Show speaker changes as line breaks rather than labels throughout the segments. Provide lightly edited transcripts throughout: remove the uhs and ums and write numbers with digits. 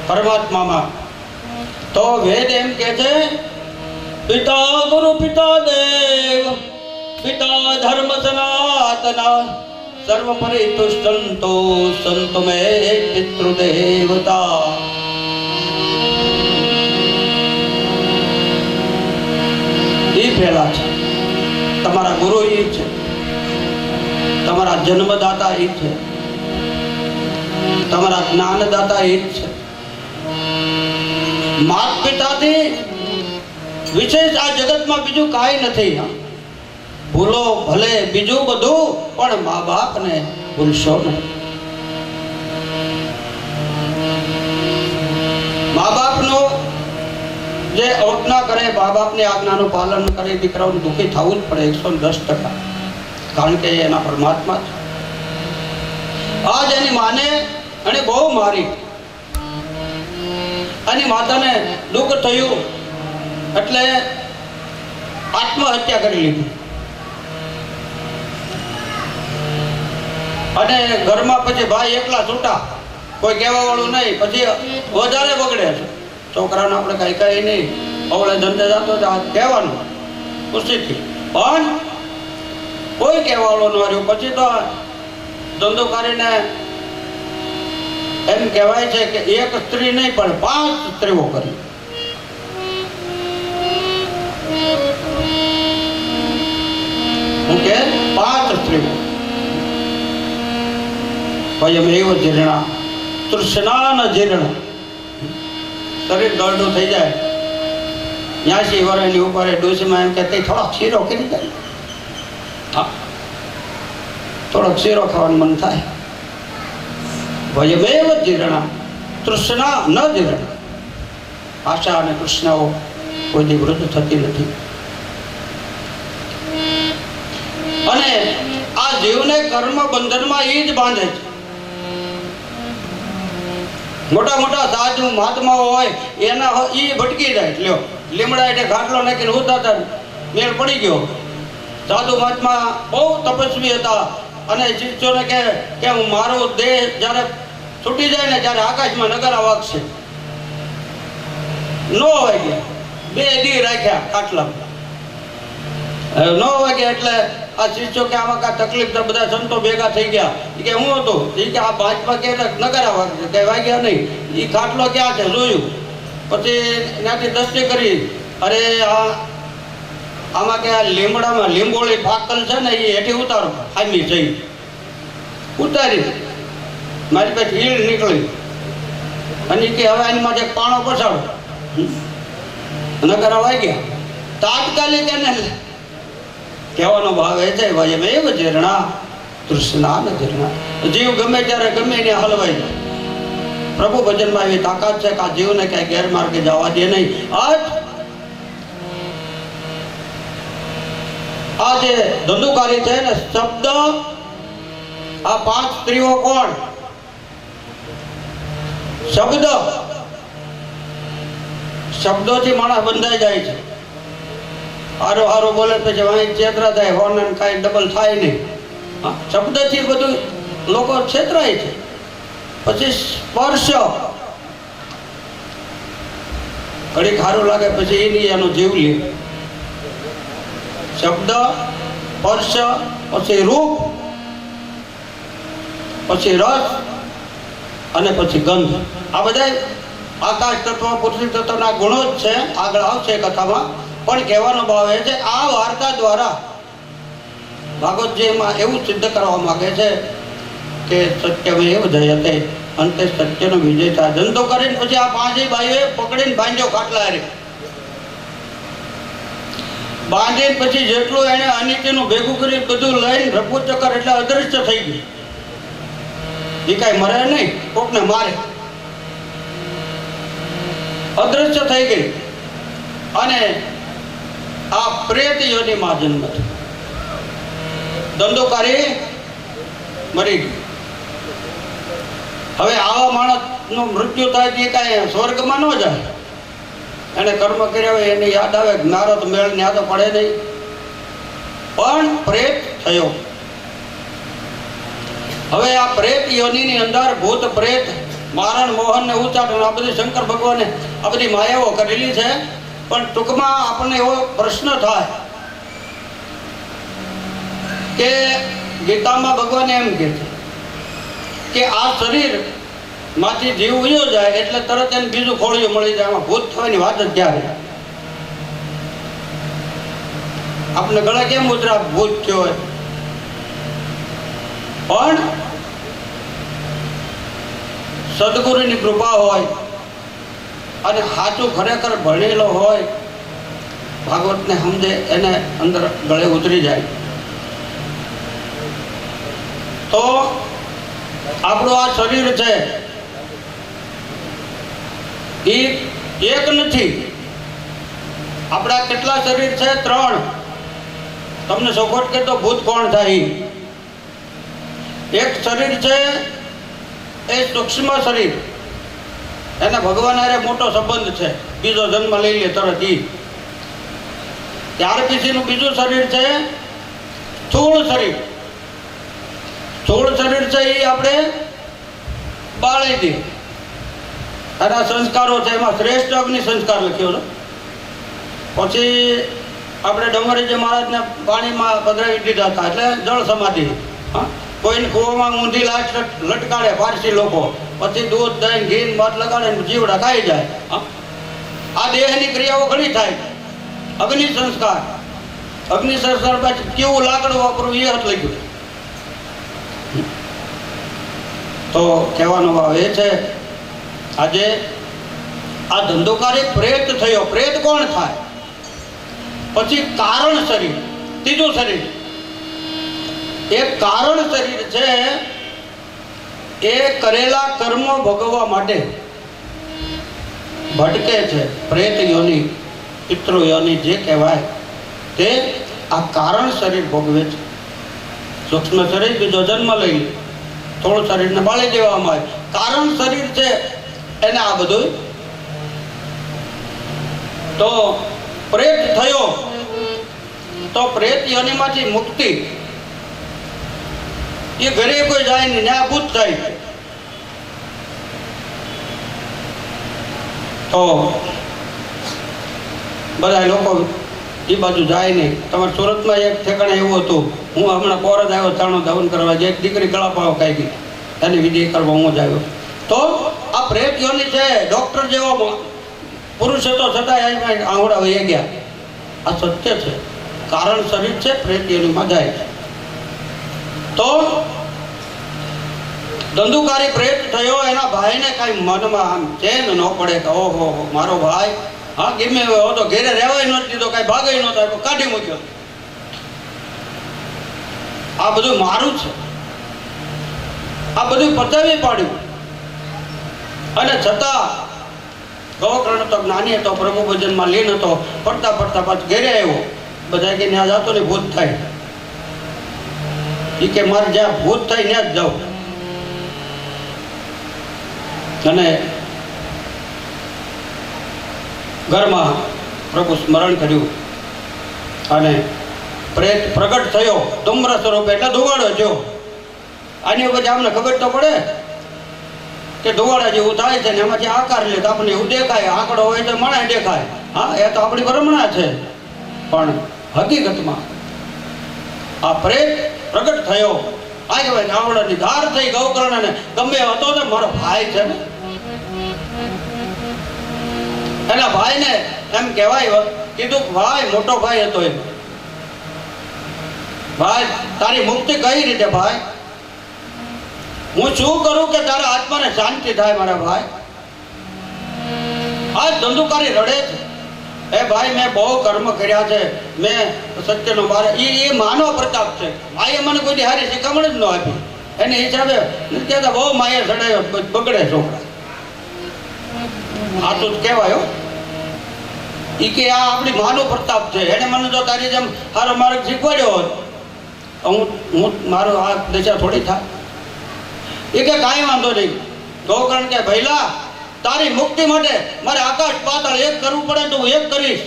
પરમાત્મામાં. તો વેદ એમ કે છે, પિતા ગુરુ પિતા દેવ પિતા ધર્મ સનાતના સર્વ પરિતુષ્ટંતો સંતો મે પિતૃદેવતા. એ પહેલા છે. તમારા ગુરુ એ છે, તમારા જન્મદાતા એ છે, તમારા જ્ઞાનદાતા એ છે. માત પિતાથી વિશેષ આ જગતમાં બીજું કાંઈ નથી. ભૂલો ભલે બીજું બધું, પણ મા બાપને ભૂલશો નહીં. મા બાપનો જે અવજ્ઞા કરે, મા બાપની આજ્ઞાનું પાલન કરે, દીકરાઓને દુઃખી થવું જ પડે 110%. કારણ કે એના પરમાત્મા છે. આજ એની માને અને બહુ મારી, એની માતાને દુઃખ થયું એટલે આત્મહત્યા કરી લીધી. અને ઘરમાં પછી ભાઈ એકલા છૂટા, કોઈ કહેવા વાળું નહીં. પછી વધારે બગડે છે. છોકરાને આપણે કઈ કઈ નહીં, અવળે ધંધે જતો કહેવાનું ખુશીથી, પણ કોઈ કહેવા વાળું ન રહ્યું. પછી તો ધંધો કરીને એમ કહેવાય છે કે એક સ્ત્રી નહીં પણ 5 સ્ત્રીઓ કરી. હું કે 5 સ્ત્રીઓ. ભયમેવ જીર્ણા તૃષ્ણા જીર્ણ. શરીર ગરડું થઈ જાય, 80 વર્ષની ઉપર ડોસીમાં એમ કે થોડોક શીરો કરી જાય, થોડોક શીરો ખાવાનું મન થાય. ભયમેવ જીર્ણા તૃષ્ણા ન જીર્ણ. આશા અને તૃષ્ણાઓ કોઈની વૃદ્ધ થતી નથી. અને આ જીવને કર્મ બંધનમાં એ જ બાંધે છે. મોટા મોટા સાધુ મહાત્માઓ હોય એના એ ભટકી જાય. લ્યો, લીમડા એટલે ઘાટલો નાખીને ઉતારતા મેળ પડી ગયો. સાધુ મહાત્મા બહુ તપસ્વી હતા અને શિષ્યોને કે હું મારો દેહ જ્યારે છૂટી જાય ને ત્યારે આકાશમાં નગારા વાગશે. નો વાગ્યા, 2 દી રાખ્યા ખાટલા. નો વાગ્યા એટલે આ શિષ્યો કે આમાં કાંઈ તકલીફ તો બધા સંતો ભેગા થઈ ગયા. કે હું હતું એ કે આ ભાજપા કે નગારા વાગશે, કઈ વાગ્યા નહીં. એ ખાટલો ક્યાં છે જોયું, પછી ત્યાંથી દ્રષ્ટિ કરી, અરે આમાં કે આ લીમડામાં લીંબોળી ફાકલ છે ને એ હેઠી ઉતારો. હામી જઈ ઉતારી, મારી પાસે ઈળ નીકળી અને કે હવે એની માટે પાણો પછાડો. નગારા વાગ્યા તાત્કાલિક. એને કહેવાનો ભાવ એ છે, ભયમેવ જીર્ણા તૃષ્ણા ન જીર્ણા. જીવ ગમે ત્યારે ગમે એને હલવાઈ જાય. પ્રભુ ભજનમાં એવી તાકાત છે કે આ જીવને ક્યાંય ગેરમાર્ગે જવા દે નહીં. આ જે ધંધુકારી છે ને શબ્દ, આ 5 સ્ત્રીઓ કોણ? શબ્દોથી માણસ બંધાઈ જાય છે. હારો હારો બોલે પછી વાંઈ છેતરા થાય, હોર્ન કાંઈ ડબલ થાય નહીં. શબ્દથી બધું લોકો છેતરાય છે. પછી સ્પર્શ, ઘડીક સારું લાગે પછી એની એનો જીવ લે. શબ્દ, સ્પર્શ, પછી રૂપ, પછી રસ અને પછી ગંધ. આ બધા આકાશ તત્વ પૃથ્વી તત્વના ગુણો જ છે. આગળ આવશે કથામાં. પણ કહેવાનો ભાવ એ છે, આ વાર્તા દ્વારા ભાગવતજીમાં એવું સિદ્ધ કરવા માંગે છે કે સત્યમેવ જયતે, અંતે સત્યનો વિજય થાય. ધંધો કરીને પછી આ 5 બાઈઓએ પકડીને બાંધ્યો ખાટલા હારે. બાંધીને પછી જેટલું એને અનિતિનું ભેગું કરી બધું લઈને રફુચક્કર એટલે અદૃશ્ય થઈ ગયું. એ કાંઈ મરે નહીં, કોકને મારે. અદૃશ્ય થઈ ગઈ. અને આ પ્રેત યોનિમાં જન્મ થયો. ધંધોકારી મરી ગઈ. હવે આવા માણસનું મૃત્યુ થાય તે કાંઈ સ્વર્ગમાં ન જાય. એને કર્મ કર્યા હોય એને યાદ આવે, મારો તો મેળ ને તો પડે નહીં. પણ પ્રેત થયો. હવે આ પ્રેત યોનિની અંદર ભૂત પ્રેત મારણ મોહન ને ઉચ્ચાટન આ બધી શંકર ભગવાને આ બધી માયાઓ કરેલી છે. પણ ટૂંકમાં આપણને એવો પ્રશ્ન થાય કે ગીતામાં ભગવાન એમ કહે છે કે આ શરીર માંથી જીવ ઉયો જાય એટલે તરત એને બીજું ખોળિયું મળી જાય. આમાં ભૂત થવાની વાત જ ક્યારે? આપણે ગળે કેમ ઉતરા ભૂત થયો હોય? પણ સદગુરુની કૃપા હોય અને સાચું ખરેખર ભણેલો હોય, ભાગવતને સમજે, એને અંદર ગળે ઉતરી જાય તો આપણું આ શરીર છે એ એક નથી. આપણા કેટલા શરીર છે? 3. તમને સોખોટ કે તો ભૂત કોણ થાય? એક શરીર છે એ સૂક્ષ્મ શરીર, એને ભગવાન હારે મોટો સંબંધ છે, બીજો જન્મ લઈ લે તરત ઈ. ત્યાર પછીનું બીજું શરીર છે સ્થૂળ શરીર. સ્થૂળ શરીર છે એ આપણે બાળી દે. અને સંસ્કારો છે એમાં શ્રેષ્ઠ અગ્નિ સંસ્કાર લખ્યો છે. પછી આપણે ડમરીજી મહારાજને પાણીમાં પધરાવી દીધા હતા એટલે જળ સમાધિ. કોઈને કૂવામાં ઊંધી લાશ લટકાડે પારસી લોકો, પછી દૂધ દહીં ઘી મધ લગાડે જીવડા ખાઈ જાય. આ દેહની ક્રિયાઓ ઘણી થાય. અગ્નિ સંસ્કાર, અગ્નિ સંસ્કાર પછી કેવું લાકડું વાપરવું એ હાથ લખ્યું. તો કહેવાનો ભાવ એ છે આજે આ ધંધોકારી પ્રેત થયો. પ્રેત કોણ થાય? પછી કારણ શરીર, ત્રીજું શરીર. એક કારણ શરીર છે એ કરેલા કર્મો ભોગવવા માટે ભટકે છે. પ્રેત યોની, પિતૃ યોની જે કહેવાય તે આ કારણ શરીર ભોગવે છે. સૂક્ષ્મ શરીર બીજો જન્મ લઈ, થોડું શરીરને બાળી દેવામાં આવે. કારણ શરીર છે એને આ બધું. તો પ્રેત થયો તો પ્રેત યોનીમાંથી મુક્તિ એ ઘરે કોઈ જાય નહીં, ત્યાં ભૂત થાય. તો બધા લોકો એ બાજુ જાય નહીં. તમારે સુરતમાં એક ઠેકાણે એવું હતું, હું હમણાં પોર જ આવ્યો ચાણો દહન કરવા, જે એક દીકરી ગળા પાવ ખાઈ ગઈ, એની વિધિ કરવા હું જ આવ્યો. તો આ પ્રેત યોની છે. ડોક્ટર જેવો પુરુષ હતો છતાં આંગળા વહી ગયા. આ સત્ય છે. કારણ શરીર છે, પ્રેત યોનીમાં જાય. તો ધંધુકારી પ્રેત થયો, એના ભાઈને કઈ મનમાં આમ ચેન ન પડે કે ઓહો મારો ભાઈ હા ગમે એવો તો ઘેરે રહેવાય નથી દીધો, કઈ ભાગે નહોતો, કાઢી મૂક્યો. આ બધું મારું છે, આ બધું પચાવી પાડ્યું. અને છતાં ગૌકર્ણ તો જ્ઞાની હતો, પ્રભુ ભજનમાં લીન હતો. ફરતા ફરતા પાછું ઘેરે આવ્યો. બધા કે ત્યાં જતો ને ભૂત થાય. એ કે મારે જ્યાં ભૂત થાય ત્યાં જ જાઉં. અને ઘરમાં પ્રભુ સ્મરણ કર્યું અને પ્રેત પ્રગટ થયો ધૂમ્ર સ્વરૂપે, એટલે ધુવાડો થયો. આની પછી અમને ખબર તો પડે કે ધુવાડા જેવું થાય છે ને એમાંથી આકાર લે તો આપણને એવું દેખાય. આંકડો હોય તો મણે દેખાય. હા, એ તો આપણી ભ્રમણા છે. પણ હકીકતમાં આ પ્રેત પ્રગટ થયો. આ કહેવાય આવડાની ધાર થઈ ગૌકર્ણને. ગમે હતો ને મારો ભાઈ છે ને, એના ભાઈને એમ કહેવાય કીધું ભાઈ, મોટો ભાઈ હતો એ, ભાઈ તારી મુક્તિ કઈ રીતે? ભાઈ હું શું કરું કે તારા આત્માને શાંતિ થાય? મારા ભાઈ આ ધંધુકારી રડે છે. એ ભાઈ મેં બહુ કર્મ કર્યા છે, મેં સત્યનો મારે એ માનવ પ્રતાપ છે. ભાઈએ મને કોઈ હારી શીખમણ જ ન આપી. એને હિસાબે કહેતા બહુ માયા ચડાયો, બગડે છોકરા. આ તો કહેવાય એ કે આ આપણી માનવ પ્રતાપ છે. એને મને જો તારી જેમ સારો માર્ગ શીખવાડ્યો હોત હું મારો આ દશા થોડી થાય. એ કે કાંઈ વાંધો નહીં. ગૌકર્ણ કે ભૈલા તારી મુક્તિ માટે મારે આકાશ પાતાળ એક કરવું પડે તો હું એક કરીશ,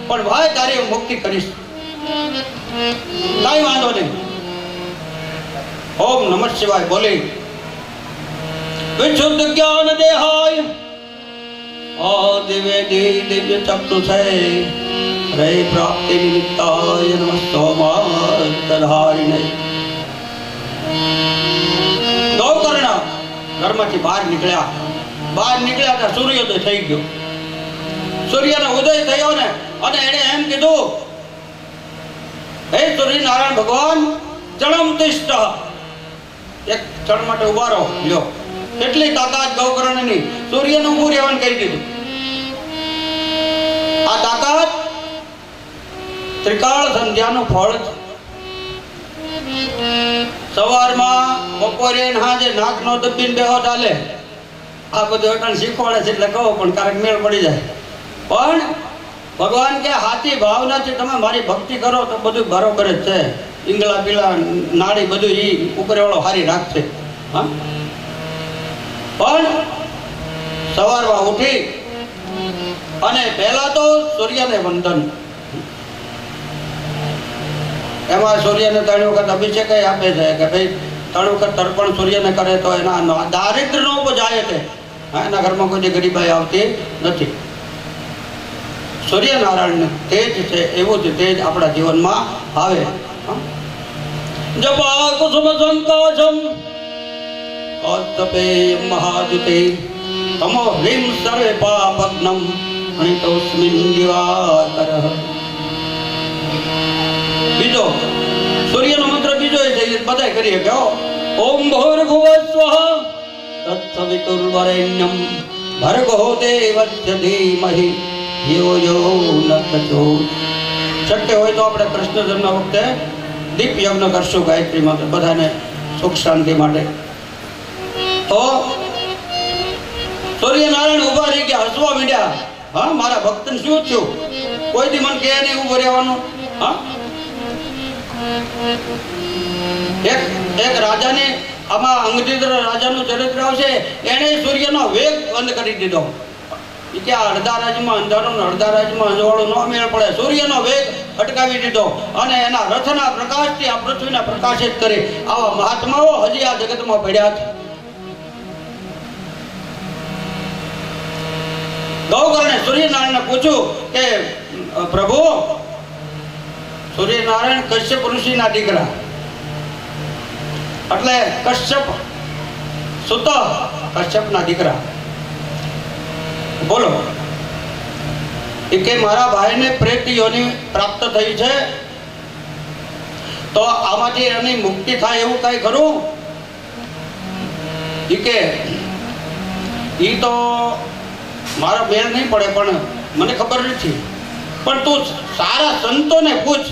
પણ ભાઈ તારી હું મુક્તિ કરીશ. કાંઈ વાંધો નહીં. ઓમ નમઃ શિવાય બોલી વિશુદ્ધ જ્ઞાન દેહાય દિવ્ય દિવ્ય ચક્ષુ છે રે પ્રાપ્તિ નિમિત્તાય નમઃ સોમાર્તધારિણે. ગૌકર્ણ ઘરમાંથી બહાર નીકળ્યા ત્યાં સૂર્યોદય થઈ ગયો. સૂર્યનો ઉદય થયો ને અને એણે એમ કીધું, હે સૂર્યનારાયણ ભગવાન, ચણમ તિષ્ઠ, એક ક્ષણ માટે ઉભા રહો. લ્યો, કેટલી તાકાત ગૌકર્ણની! સૂર્યનું ઊભું રહેવાનું કહી દીધું. આ તાકાત ત્રિકાળ સંધ્યાનું ફળ છે. સવારમાં, બપોરે, સાંજે નાક નો દબીને બેહો ચાલે. આ બધું અટણ શીખવાડે છે એટલે કહો, પણ ક્યારેક મેળ પડી જાય. પણ ભગવાન કે હાથી ભાવનાથી તમે મારી ભક્તિ કરો તો બધું બરોબર જ છે. ઈંગલા પીલા નાડી બધું ઈ ઉપરવાળો હારી રાખશે. હા, પણ સવારમાં ઉઠી અને પહેલા તો સૂર્યને વંદન. એમાં સૂર્યને 3 વખત અભિષેક આપે છે કે ભાઈ 3 વખત તર્પણ સૂર્યને કરે તો એના દારિદ્ર નો જાય છે. એના ઘરમાં કોઈ ગરીબાઈ આવતી નથી. સૂર્યનારાયણ તેજ છે, એવું જ તેજ આપણા જીવનમાં આવે. જપા કુસુમ સંકાશમ કૌસ્તપે મહાજુતે તમો હ્રીમ સર્વે પાપગ્નમ અણિતોસ્મિન દિવાકરઃ. બીજો સૂર્યનો મંત્ર બીજો એ છે, બધાય કરીએ કે ઓમ ભૂર્ભુવસ્વઃ તત્સવિતુર્વરેણ્યમ ભર્ગો દેવસ્ય ધીમહિ ધિયો યો ન પ્રચોદયાત્. શક્ય હોય તો આપણે કૃષ્ણ જન્મ વખતે દીપ યજ્ઞ કરશું ગાયત્રી મંત્ર, બધાને સુખ શાંતિ માટે. તો સૂર્યનારાયણ ઉભા રહી ગયા, હસવા માંડ્યા. હા, મારા ભક્તને શું થયું? કોઈ દી મને કહે નહીં ઉભો રહેવાનું. હા, એક રાજાને, આમાં અંગદિદ્ર રાજાનું ચરિત્ર આવશે, એણે સૂર્યનો વેગ બંધ કરી દીધો. કે અડધા રાજમાં અંધારું, અડધા રાજમાં અંજવાળું ન મેળ પડે. સૂર્યનો વેગ અટકાવી દીધો અને એના રથના પ્રકાશથી આ પૃથ્વીને પ્રકાશિત કરી. આવા મહાત્માઓ હજી આ જગતમાં પડ્યા છે. ગૌકર્ણે સૂર્યનારાયણને પૂછ્યું કે પ્રભુ, સૂર્યનારાયણ કશ્યપ ઋષિના દીકરા, એટલે કશ્યપ સુત કશ્યપના દીકરા, બોલો. એ કે મારા ભાઈને પ્રેત યોની પ્રાપ્ત થઈ છે, તો આમાંથી એની મુક્તિ થાય એવું કઈ ખરું? એ કે ઈ તો મારા મેળ નહીં પડે, પણ મને ખબર નથી. પણ તું સારા સંતોને પૂછ.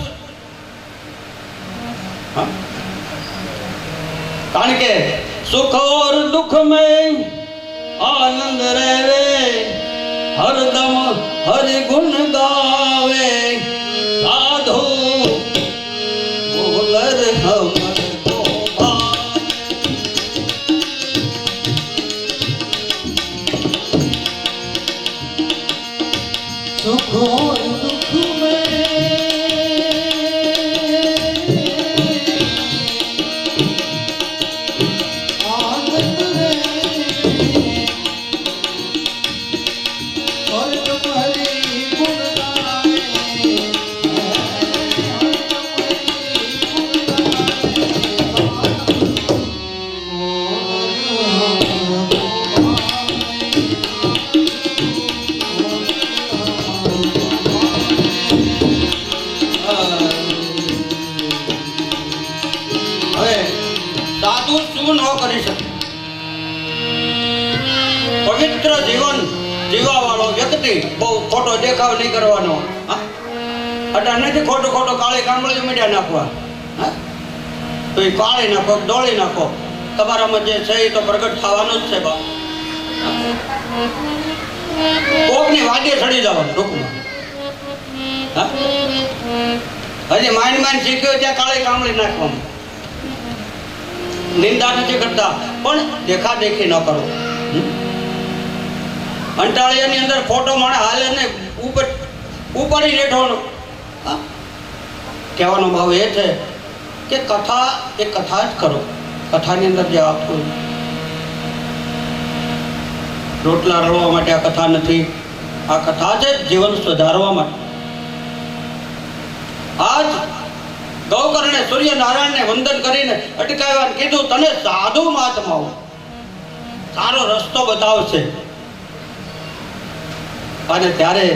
કારણ કે સુખ ઓર દુઃખ મેં આનંદ રહેવે, હરદમ હરિ ગુણ ગાવે, સાધુ બોલર હમ સુખ ઓર દુઃખ મેં પવિત્ર જીવન જીવવા વાળો વ્યક્તિ બહુ ખોટો દેખાવ નહીં કરવાનો. અટા નથી ખોટો કાળી કાંબળી મીડિયા નાખવા. તો એ કાળી નાખો, દોડી નાખો, તમારામાં જે છે એ તો પ્રગટ થવાનું જ છે. બા કોકની વાદ્ય ચડી જવાનું ટૂંકમાં. હજી માંડ શીખ્યો ત્યાં કાળી કાંબળી નાખવાનું. નિંદા નથી કરતા, પણ દેખા દેખી ન કરો. અંટાળિયાની અંદર ફોટો માણે હાલે ને ઉપાડી બેઠવાનો. કહેવાનો ભાવ એ છે કે કથા એ કથા જ કરો. કથાની અંદર જે આપતું રોટલા રળવા માટે આ કથા નથી. આ કથા છે જીવન સુધારવા માટે. આજ ગૌકર્ણે સૂર્યનારાયણને વંદન કરીને અટકાવ્યા, કીધું તને સાધુ મહાત્માઓ સારો રસ્તો બતાવશે. અને ત્યારે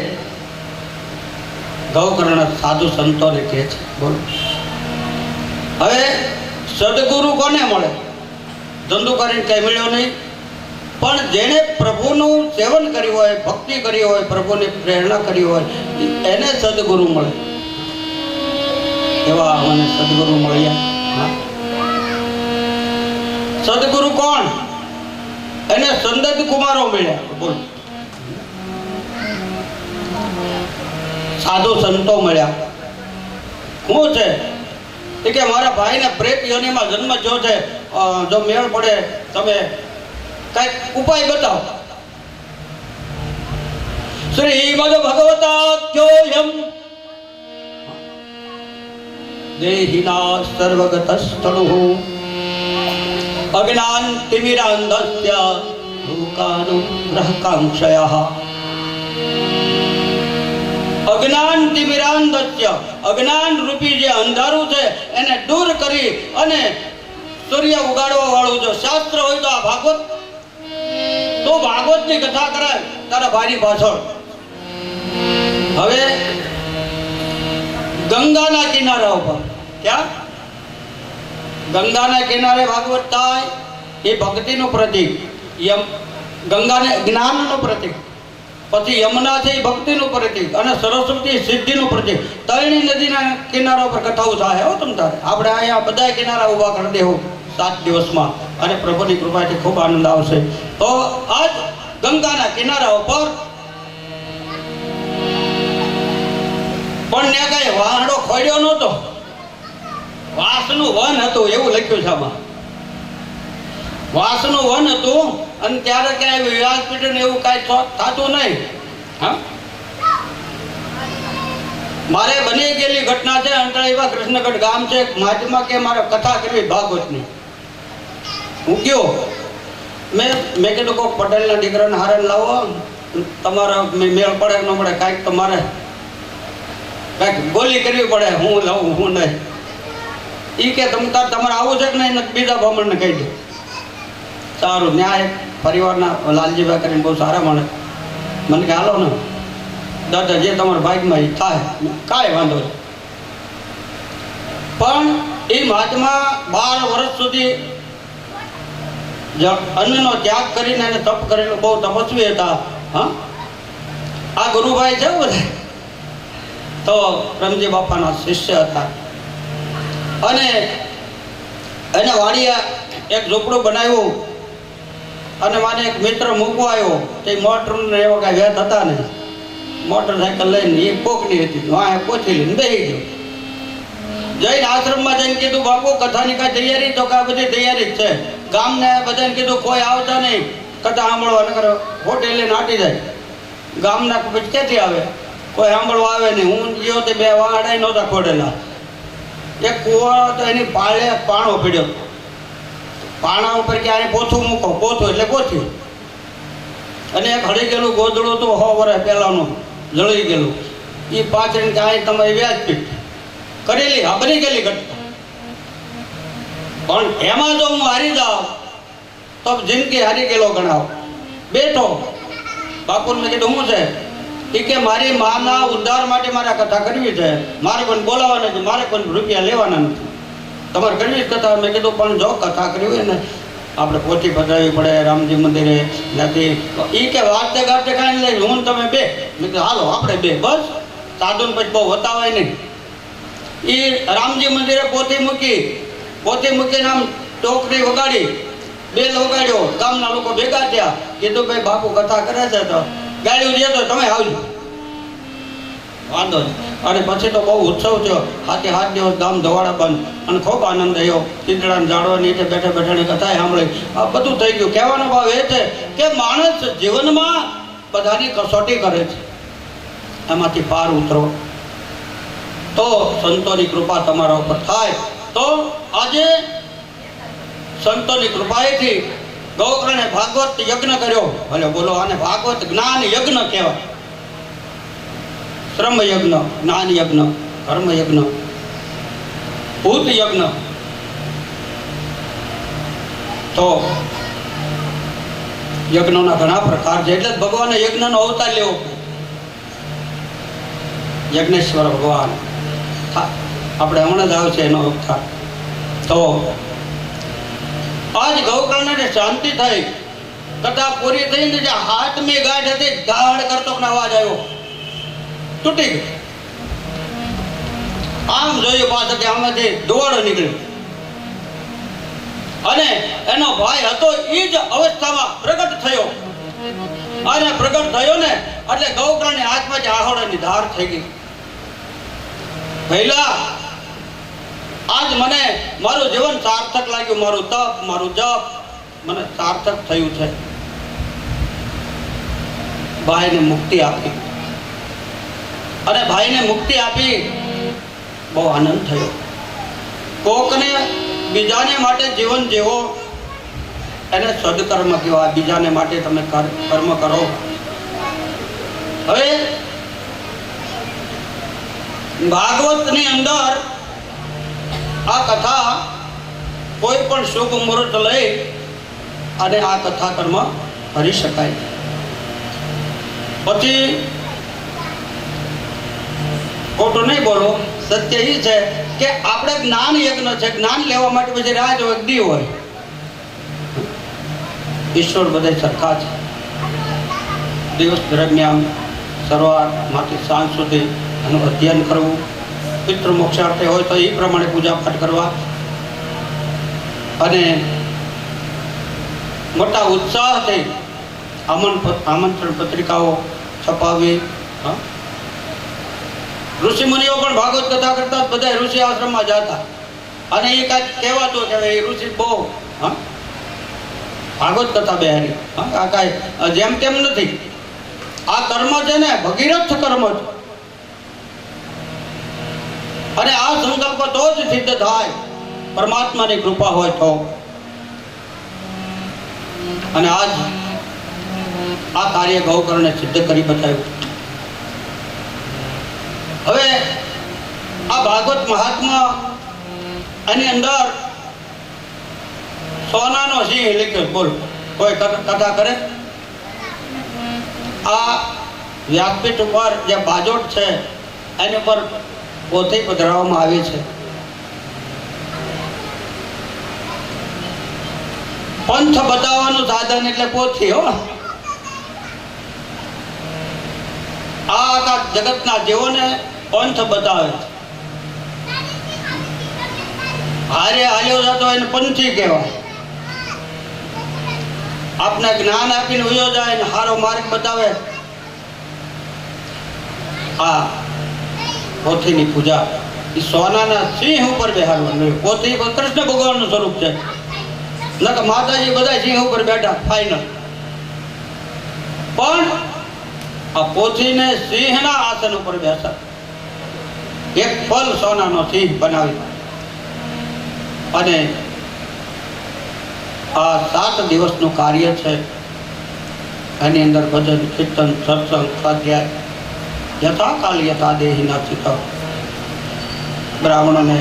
ગૌકર્ણ સાધુ સંતોને કહે છે, બોલો હવે સદગુરુ કોને મળે? ધંધુકારીને કઈ મળ્યો નહીં, પણ જેણે પ્રભુનું સેવન કર્યું હોય, ભક્તિ કરી હોય, પ્રભુની પ્રેરણા કરી હોય, એને સદગુરુ મળે. એવા મને સદગુરુ મળ્યા. સદગુરુ કોણ? એને સંદત કુમારો મળ્યા. બોલ, સાધુ સંતો મળ્યા. શું છે કે મારા ભાઈને પ્રેત યોનિમાં જન્મ જો છે, જો મેળ પડે તમે કઈક ઉપાય બતાવો. શ્રીમદ ભગવતાખ્યોયમ દેહિના સર્વગત સ્થળો અજ્ઞાન તિમિરાંધસ્ય લોકાનુગ્રહકાંક્ષયઃ. અજ્ઞાન તિમિરાંધસ્ય, અજ્ઞાન રૂપી જે અંધારું છે એને દૂર કરી અને સૂર્ય ઉગાડવા વાળું જો શાસ્ત્ર હોય તો આ ભાગવત, તો ભાગવતની કથા કરાય તારા ભાઈની પાછળ. હવે ગંગાના કિનારા ઉપર, ક્યાં ગંગાના કિનારે ભાગવત થાય એ ભક્તિનું પ્રતીક, ગંગાને જ્ઞાનનું પ્રતીક, પછી યમુના છે એ ભક્તિનું પ્રતીક, અને સરસ્વતી સિદ્ધિનું પ્રતીક. ત્રણેય નદીના કિનારા ઉપર કથાઓ થાય. હો તમ તારે આપણે અહીંયા બધા કિનારા ઊભા કરી દેવું 7 દિવસમાં, અને પ્રભુની કૃપાથી ખૂબ આનંદ આવશે. તો આજ ગંગાના કિનારા ઉપર પણ ત્યાં કઈ વાહડો ખોડ્યો નહોતો, વાસનું વન હતું એવું લખ્યું છે આમાં. વાસનું વન હતું, અને ત્યારે ક્યાંય વ્યાસપીઠ ને એવું કાંઈ થતું નહીં. હા, મારે બની ગયેલી ઘટના છે. અંતરાળીમાં કૃષ્ણગઢ ગામ છે, માધ્યમાં કે મારે કથા કરવી ભાગવતની. હું ગયો, મેં કીધું કોઈ પટેલના દીકરાને હારે લાવો, તમારા મેળ પડે ન પડે કાંઈક તમારે કાંઈક ગોલી કરવી પડે, હું લાવું હું નહીં. એ કે તમારે આવું છે કે નહીં, બીજા બ્રાહ્મણને કહી દે. સારું, ન્યાય પરિવારના લાલજીભાઈ કરીને બહુ સારા મળે. મને કે હાલો ને દાદા, જે તમારા ભાગમાં એ થાય, કાંઈ વાંધો નહીં. પણ એ મહાત્મા 12 વર્ષ સુધી અન્નનો ત્યાગ કરીને એને તપ કરેલું, બહુ તપસ્વી હતા. હા, આ ગુરુભાઈ છે બધા તો રમજી બાપાના શિષ્ય હતા. અને એને વાડીએ એક ઝૂંપડું બનાવ્યું, અને મને એક મિત્ર મૂકવા આવ્યો. તે મોટર ને એવા કાંઈ વેત હતા ને, મોટરસાયકલ લઈને એ કોકની હતી, વાંહે પોથી લઈને બેસી ગયો. જઈને આશ્રમમાં જઈને કીધું, બાપુ કથાની કાંઈ તૈયારી? તો કાંઈ બધી તૈયારી જ છે. ગામને બધાને કીધું કોઈ આવતા નહીં કથા સાંભળવા, નકર હોટેલ લઈને આટી જાય. ગામના પછી ક્યાંથી આવે, કોઈ સાંભળવા આવે નહીં. હું ગયો તે 2 વાડાઈ નહોતા ખોડેલા. એક કુવો તો એની પાળે પાણો પીડ્યો. પાણા ઉપર કે આને પોથું મૂકો, પોથું એટલે પોથી. અને એક હળી ગયેલું ગોદડું હતું 100 વર્ષ પહેલાનું, જળી ગયેલું. એ પાછળ કાંઈ તમે વ્યાજપીઠ કરેલી, આ બની ગયેલી ઘટના. પણ એમાં જો હું હારી જાઉં તો જિંદગી હારી ગયેલો ગણાવ. બેઠો બાપુને મેં કીધું શું છે? એ કે મારી માના ઉદ્ધાર માટે મારે કથા કરવી છે, મારે કોઈ બોલાવવા નથી, મારે કોઈ રૂપિયા લેવાના નથી, તમારે કરવી જ કથા. મેં કીધું પણ જો કથા કરવી હોય ને આપણે પોથી પધરાવવી પડે રામજી મંદિરે નથી. એ કે વાતે ગાતે કાંઈ લઈ હું તમે 2. મેં કીધું હાલો આપણે 2 બસ, સાધુને પછી બહુ વતાવાય નહીં. એ રામજી મંદિરે પોથી મૂકીને આમ ટોકરી વગાડી, બેલ વગાડ્યો. ગામના લોકો ભેગા થયા, કીધું ભાઈ બાપુ કથા કરે છે તો ગાડીઓ દે તો તમે આવજો, વાંધો નહીં. અને પછી તો બહુ ઉત્સવ થયો. 7 દિવસ ગામ ધવાડા બંધ, અને ખૂબ આનંદ થયો. ચીંદડાને ઝાડવા નીચે બેઠા બેઠાની કથા સાંભળી. આ બધું થઈ ગયું. કહેવાનો ભાવ એ છે કે માણસ જીવનમાં બધાની કસોટી કરે છે, એમાંથી પાર ઉતરો તો સંતોની કૃપા તમારા ઉપર થાય. તો આજે સંતોની કૃપાએથી ગૌકર્ણે ભાગવત યજ્ઞ કર્યો. ભલે બોલો, આને ભાગવત જ્ઞાન યજ્ઞ કહેવાય. શ્રમ યજ્ઞ, જ્ઞાન યજ્ઞ, કર્મ યજ્ઞ, ભૂત યજ્ઞ. તો યજ્ઞોના ઘણા પ્રકાર છે. એટલે જ ભગવાને યજ્ઞનો અવતાર લેવો પડે. યજ્ઞેશ્વર ભગવાન આપણે હમણાં જ આવશે એનો અવતાર. તો આજ ગૌકર્ણને શાંતિ થઈ, કથા પૂરી થઈને જે હાથની ગાંઠ હતી ગાઢ કરતો અવાજ આવ્યો, તૂટી ગઈ. આમ જોયું પાછળથી, આમાંથી દોડ નીકળ્યું અને એનો ભાઈ હતો એ જ અવસ્થામાં પ્રગટ થયો. અને પ્રગટ થયો ને એટલે ગૌકર્ણની હાથમાંથી આહોડાની ધાર થઈ ગઈ. પહેલા આજ મને મારું જીવન સાર્થક લાગ્યું, મારું તપ, મારું જપ મને સાર્થક થયું છે. ભાઈને મુક્તિ આપી અને ભાઈને મુક્તિ આપી બહુ આનંદ થયો. કોકને બીજાને માટે જીવન જીવો એને સદકર્મ કહેવાય. બીજાને માટે તમે કર્મ કરો. હવે ભાગવતની અંદર આ કથા કોઈ પણ શુભ મુહૂર્ત લઈ અને આ કથા કર્મ કરી શકાય. પછી ખોટું નહીં બોલો, સત્ય એ છે કે આપણે જ્ઞાન યજ્ઞ છે. જ્ઞાન લેવા માટે પછી રાજ અગ્નિ હોય. ઈશ્વર બધે સરખા છે. દિવસ દરમિયાન સવારમાંથી સાંજ સુધી એનું અધ્યયન કરવું, પિતૃ મોક્ષાર્થે હોય તો એ પ્રમાણે પૂજા પાઠ કરવા અને મોટા ઉત્સાહથી આમંત્રણ પત્રિકાઓ છપાવી. ઋષિ મુનિઓ પણ ભાગવત કથા કરતા બધા ઋષિ આશ્રમમાં જતા અને એ કાંઈક કહેવાતું કે એ ઋષિ બહુ ભાગવત કથા બેહારી. આ કાંઈ જેમ તેમ નથી. આ કર્મ છે ને ભગીરથ કર્મ છે અને આ સંકલ્પ તો જ સિદ્ધ થાય, પરમાત્માની કૃપા હોય તો. અને આજ આ કાર્ય ગૌકર્ણે સિદ્ધ કરી બતાવ્યું. હવે આ ભાગવત મહાત્મા એની અંદર સોનાનો સિંહ લખ્યો. બોલ, કોઈ કથા કરે? આ વ્યાસપીઠ ઉપર જે બાજોટ છે એની ઉપર પોથી પધરાવવામાં આવી છે. પંથ બતાવવાનું સાધન એટલે પોથી. હો, આ આખા જગતના જીવોને પંથ બતાવે છે. હારે હાલ્યો જતો એને પંથી કહેવાય. આપને જ્ઞાન આપીને ઉયો જાય ને હારો માર્ગ બતાવે. આ પોથીની પૂજા એ સોનાના સિંહ ઉપર બેહાડવાનું. પોથી કૃષ્ણ ભગવાનનું સ્વરૂપ છે. નકર માતાજી બધા સિંહ ઉપર બેઠા ફાઈનલ. પણ આ પોથીને સિંહના આસન ઉપર બેસા. એક ફલ સોનાનો સિંહ બનાવી અને આ 7 દિવસનું કાર્ય છે. એની અંદર ભજન, કીર્તન, સત્સંગ, સ્વાધ્યાય, યથાકાલ યથા દેહી નાચિત, બ્રાહ્મણોને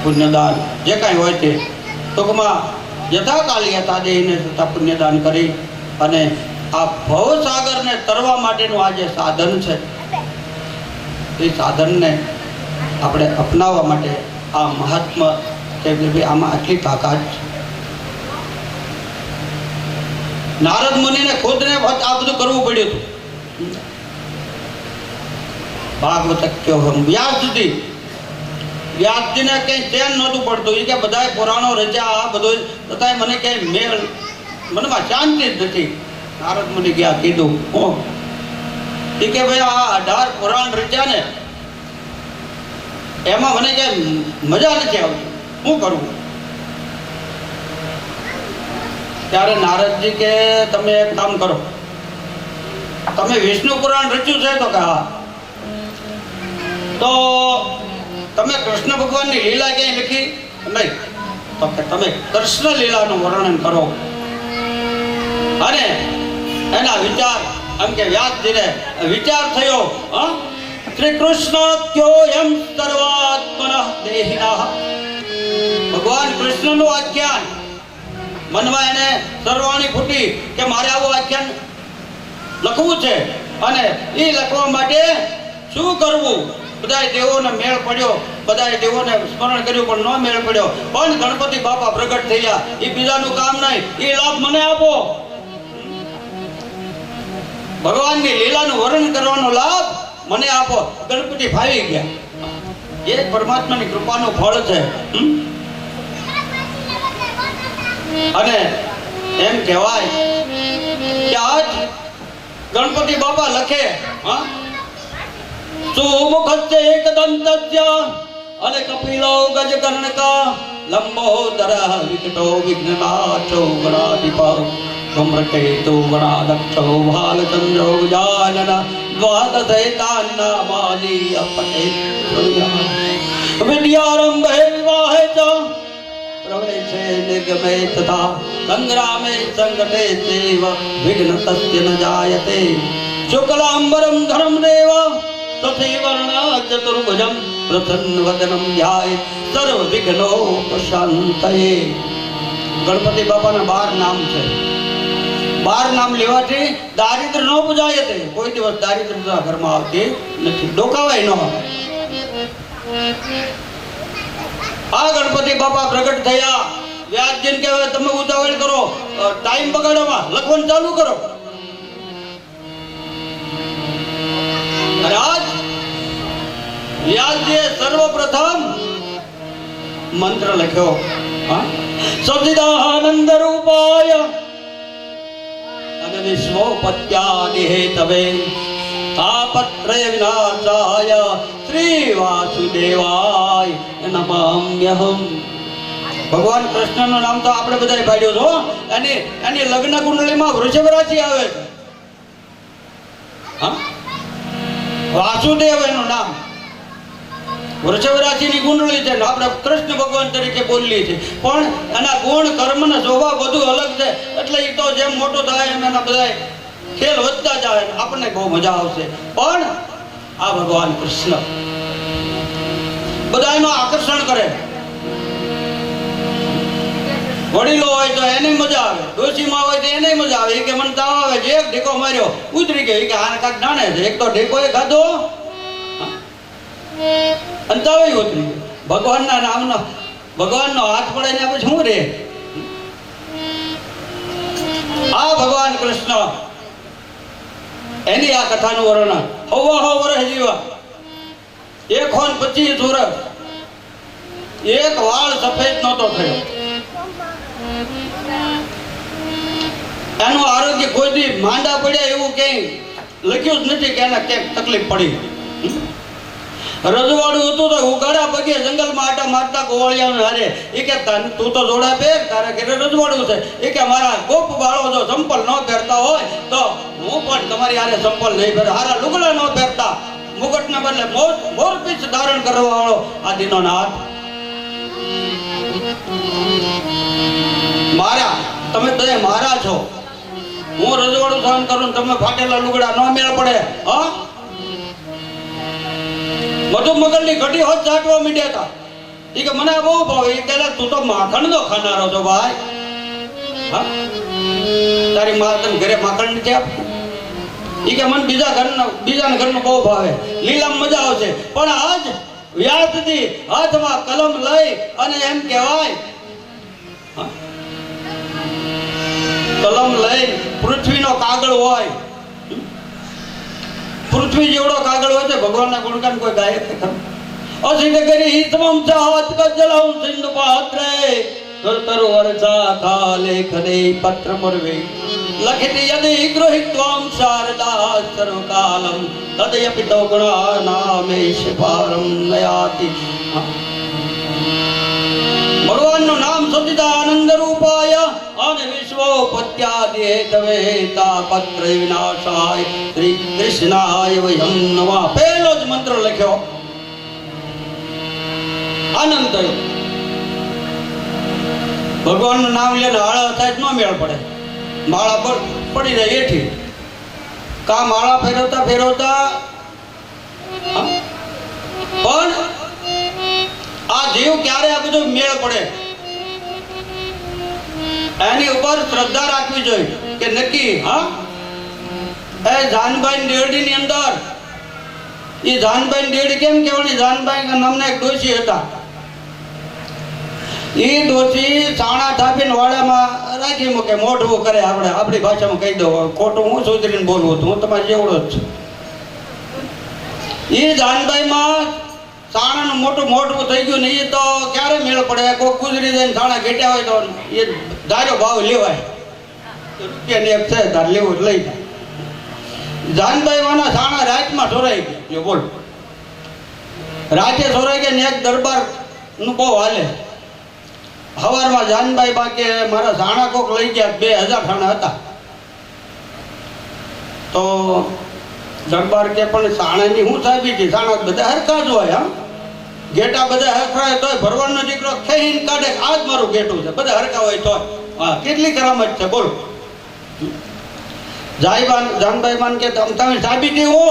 પુણ્યદાન જે કાંઈ હોય તે ટૂંકમાં યથાકાલ યથા દેહીને થતા પુણ્યદાન કરી અને આ ભવસાગરને તરવા માટેનું આ જે સાધન છે એ સાધનને આપણે અપનાવવા માટે આ મહાત્મા કે આમાં આટલી તાકાત છે. નારદ મુનિને ખુદને આ બધું કરવું પડ્યું હતું. ભાગવત ક્યો વ્યાસજી, વ્યાસજીને કઈ ચેન નહોતું પડતું. એ કે બધા પુરાણો રચ્યા, આ બધું છતાંય મને ક્યાંય મેળ, મનમાં શાંતિ જ નથી. નારદ મુનિ ગયા, કીધું એ કે ભાઈ આ 18 પુરાણ રચ્યા ને એમાં મને ક્યાંય મજા નથી આવતી, શું કરવું? ત્યારે નારદજી કે તમે એક કામ કરો, તમે વિષ્ણુ પુરાણ રચ્યું છે? તો કે હા. તો તમે કૃષ્ણ ભગવાનની લીલા ક્યાંય લખી નહીં? તો કે તમે કૃષ્ણ લીલાનું વર્ણન કરો. અને એના વિચાર એમ કે વ્યાસજીને વિચાર થયો, શ્રી કૃષ્ણ ક્યોયમ સર્વાત્મનઃ દેહિનઃ. ભગવાન કૃષ્ણનું આખ્યાન મનમાં એને સર્વાણી ફૂટી કે મારે આવું આખ્યાન લખવું છે અને એ લખવા માટે શું કરવું. બધા દેવોને મેળ પડ્યો, બધા દેવોને સ્મરણ કર્યું પણ ન મેળ પડ્યો. પણ ગણપતિ બાપા પ્રગટ થયા. એ બીજાનું કામ નહીં, એ લાભ મને આપો. ભગવાનની લીલાનું વર્ણન કરવાનો લાભ મને આપો. ગણપતિ ફાવી ગયા. એ પરમાત્માની કૃપાનું ફળ છે. અને એમ કહેવાય કે આજ ગણપતિ બાપા લખે, સુમુખસ્ય એકદંતસ્ય અને કપિલો ગજકર્ણકા લંબોદરઃ વિકટો વિઘ્નનાશો ગણાધિપ ધૂમ્રકેતુ ગણાધક્ષો ભાલચંદ્રો ગજાનન દ્વાદશૈતાન્નામાનિ અપતે વિદ્યારંભે વિવાહે ચ પ્રવેશે નિગમે તથા સંગ્રામે સંકટે ચૈવ વિઘ્ન તસ્ય ન જાયતે શુક્લાંબરમ ધરમ દેવ તથૈવર્ણા ચતુર્ભુજમ પ્રસન્નવદનમ ધ્યાય સર્વ વિઘ્નોપશાંતયે. ગણપતિ બાપાના 12 નામ છે. 12 નામ લેવાથી દારિદ્ર ન પૂજાય તે. કોઈ દિવસ દારિદ્રતા ઘરમાં આવતી નથી, ડોકાવાય ન આવે. આ ગણપતિ બાપા પ્રગટ થયા. વ્યાસજીને કહેવાય તમે ઉતાવળ કરો, ટાઈમ બગાડવામાં લખવાનું ચાલુ કરો. અને આજ વ્યાસજીએ સર્વપ્રથમ મંત્ર લખ્યો, સચિદાનંદ રૂપાય અને વિશ્વોપત્યાદિ હેતવે તાપત્રય વિનાશાય શ્રી વાસુદેવાય નમામ્યહમ. ભગવાન કૃષ્ણનું નામ તો આપણે બધાએ પાડ્યું છો. એની લગ્ન કુંડળીમાં વૃષભ રાશિ આવે છે. વાસુદેવ એનું નામ. વૃષભ રાશિની કુંડળી છે. આપણે કૃષ્ણ ભગવાન તરીકે બોલીએ છીએ, પણ એના ગુણ કર્મ ને સ્વભાવ બધું અલગ છે. એટલે એ તો જેમ મોટો થાય એમ એના બધા ખેલ વધતા જાય, આપણને બહુ મજા આવશે. પણ આ ભગવાન કૃષ્ણ બધાનું આકર્ષણ કરે. વડીલો હોય તો એને મજા આવે, ડોશીમાં હોય તો એને મજા આવે. કે મને તાવ આવે છે, એક ઢીકો માર્યો ઉતરી ગયો, કે આને કાંઈક જાણે છે. એક તો ઢીકો એ ખાધો અને તાવ ઉતરી ગયો. ભગવાનના નામનો ભગવાનનો હાથ પડે ને આપણે શું રે. આ ભગવાન કૃષ્ણ એની આ કથાનું વર્ણન. હવા વર્ષ જીવા, 125 વર્ષ, એક વાળ સફેદ નહોતો થયો. એનું આરોગ્ય કોઈ દી માંદા પડ્યા એવું ક્યાંય લખ્યું જ નથી કે એને ક્યાંક તકલીફ પડી. રજવાડું હતું તો ઉગાડા પગે જંગલમાં આટા મારતા ગોવાળિયાને હારે. એ કે તું તો જોડા પહેર, તારા ઘરે રજવાડું છે. એ કે મારા ગોપ બાળો જો ચંપલ ન પહેરતા હોય તો હું પણ તમારી હારે ચંપલ નહીં પહેર. હારા લુગડા ન પહેરતા, મુગટને બદલે મોરપીંછ ધારણ કરવા વાળો આદિનો નાથ. મારા તમે બધા મારા છો. હું રજવાડું સહન કરું, તમે ફાટેલા લુગડા ન મેળ પડે. મધુ મગલની ઘટી હોત ચાટવા મીડ્યા હતા. એ કે મને બહુ ભાવે. એ કે તું તો માખણ નો ખાનારો છો ભાઈ. તારી મા તને ઘરે માખણ નથી આપતું. એ કે મને બીજાના ઘરનું બહુ ભાવે, લીલામ મજા આવશે. પણ આજ વ્યાસજી હાથમાં કલમ લઈ અને એમ કહેવાય કલમ લઈ પૃથ્વીનો કાગળ હોય, પૃથ્વી જેવડો કાગળ હોય છે. ભગવાનના ગુણગાન કોઈ ગાય છે ખરું? અસિદ્ધ કરી હિતમમ ચાહત કજલમ સિંધુ પાત્રે તરતરુ વર્ષા કાલે ખદે પત્ર મરવે લખિતિ યદિ ગૃહિત્વામ શારદા સર્વકાલમ તદયપિ તો ગુણા નામેશ પારમ નયાતિ. ભગવાનનું નામ સચ્ચિદાનંદ રૂપાય અને વિશ્વોપત્યાદિ હેતવે તાપત્ર વિનાશાય શ્રી કૃષ્ણાય વયમ નમઃ. પહેલો જ મંત્ર લખ્યો, આનંદ થયો. ભગવાનનું નામ લઈને હાળા થાય ન મેળ પડે. માળા પર પડી જાય એઠી કા માળા ફેરવતા ફેરવતા પણ આ જીવ ક્યારે આ બધું મેળ પડે એની ઉપર શ્રદ્ધા રાખવી જોઈએ કે નક્કી હા એ જાનભાઈ ડેરડી ની અંદર એ જાનભાઈ ડેરડી કેમ કહેવાની જાનભાઈ નામના એક ડોશી હતા એ ડોશી સાણા થાપીને વાડામાં રાખી મૂકે મોઢું કરે આપણે આપણી ભાષામાં કહી દઉં ખોટું હું સુધરીને બોલવું હતું હું તમારે જેવડો જ છું એ જાનભાઈમાં સાણાનું મોટું મોટું થઈ ગયું ને એ તો ક્યારે મેળ પડે કોઈ ગુજરી જાય સાણા ઘેટ્યા હોય તો એ ધાર્યો ભાવ લેવાય રૂપિયાની એક છે તાર લેવું લઈ જાય જાનભાઈ વાના સાણા રાતમાં સોરાઈ ગયા બોલ રાતે સોરાઈ ગયા ને એક દરબાર નું બહુ હાલે સવારમાં જાનભાઈ બાકે મારા સાણા કોક લઈ ગયા 2000 સાણા હતા તો દરબાર કે પણ સાણાની હું સાબી છે સાણા બધા હરખા જ હોય હા ગેટા બધા હરખા તોય ભરવાનો દીકરો ખેહીને કાઢે આ જ મારું ગેટું છે બધા હરખા હોય તોય હા કેટલી કરામત છે બોલો જાનભાઈ માન કે તમે સાબિતી હો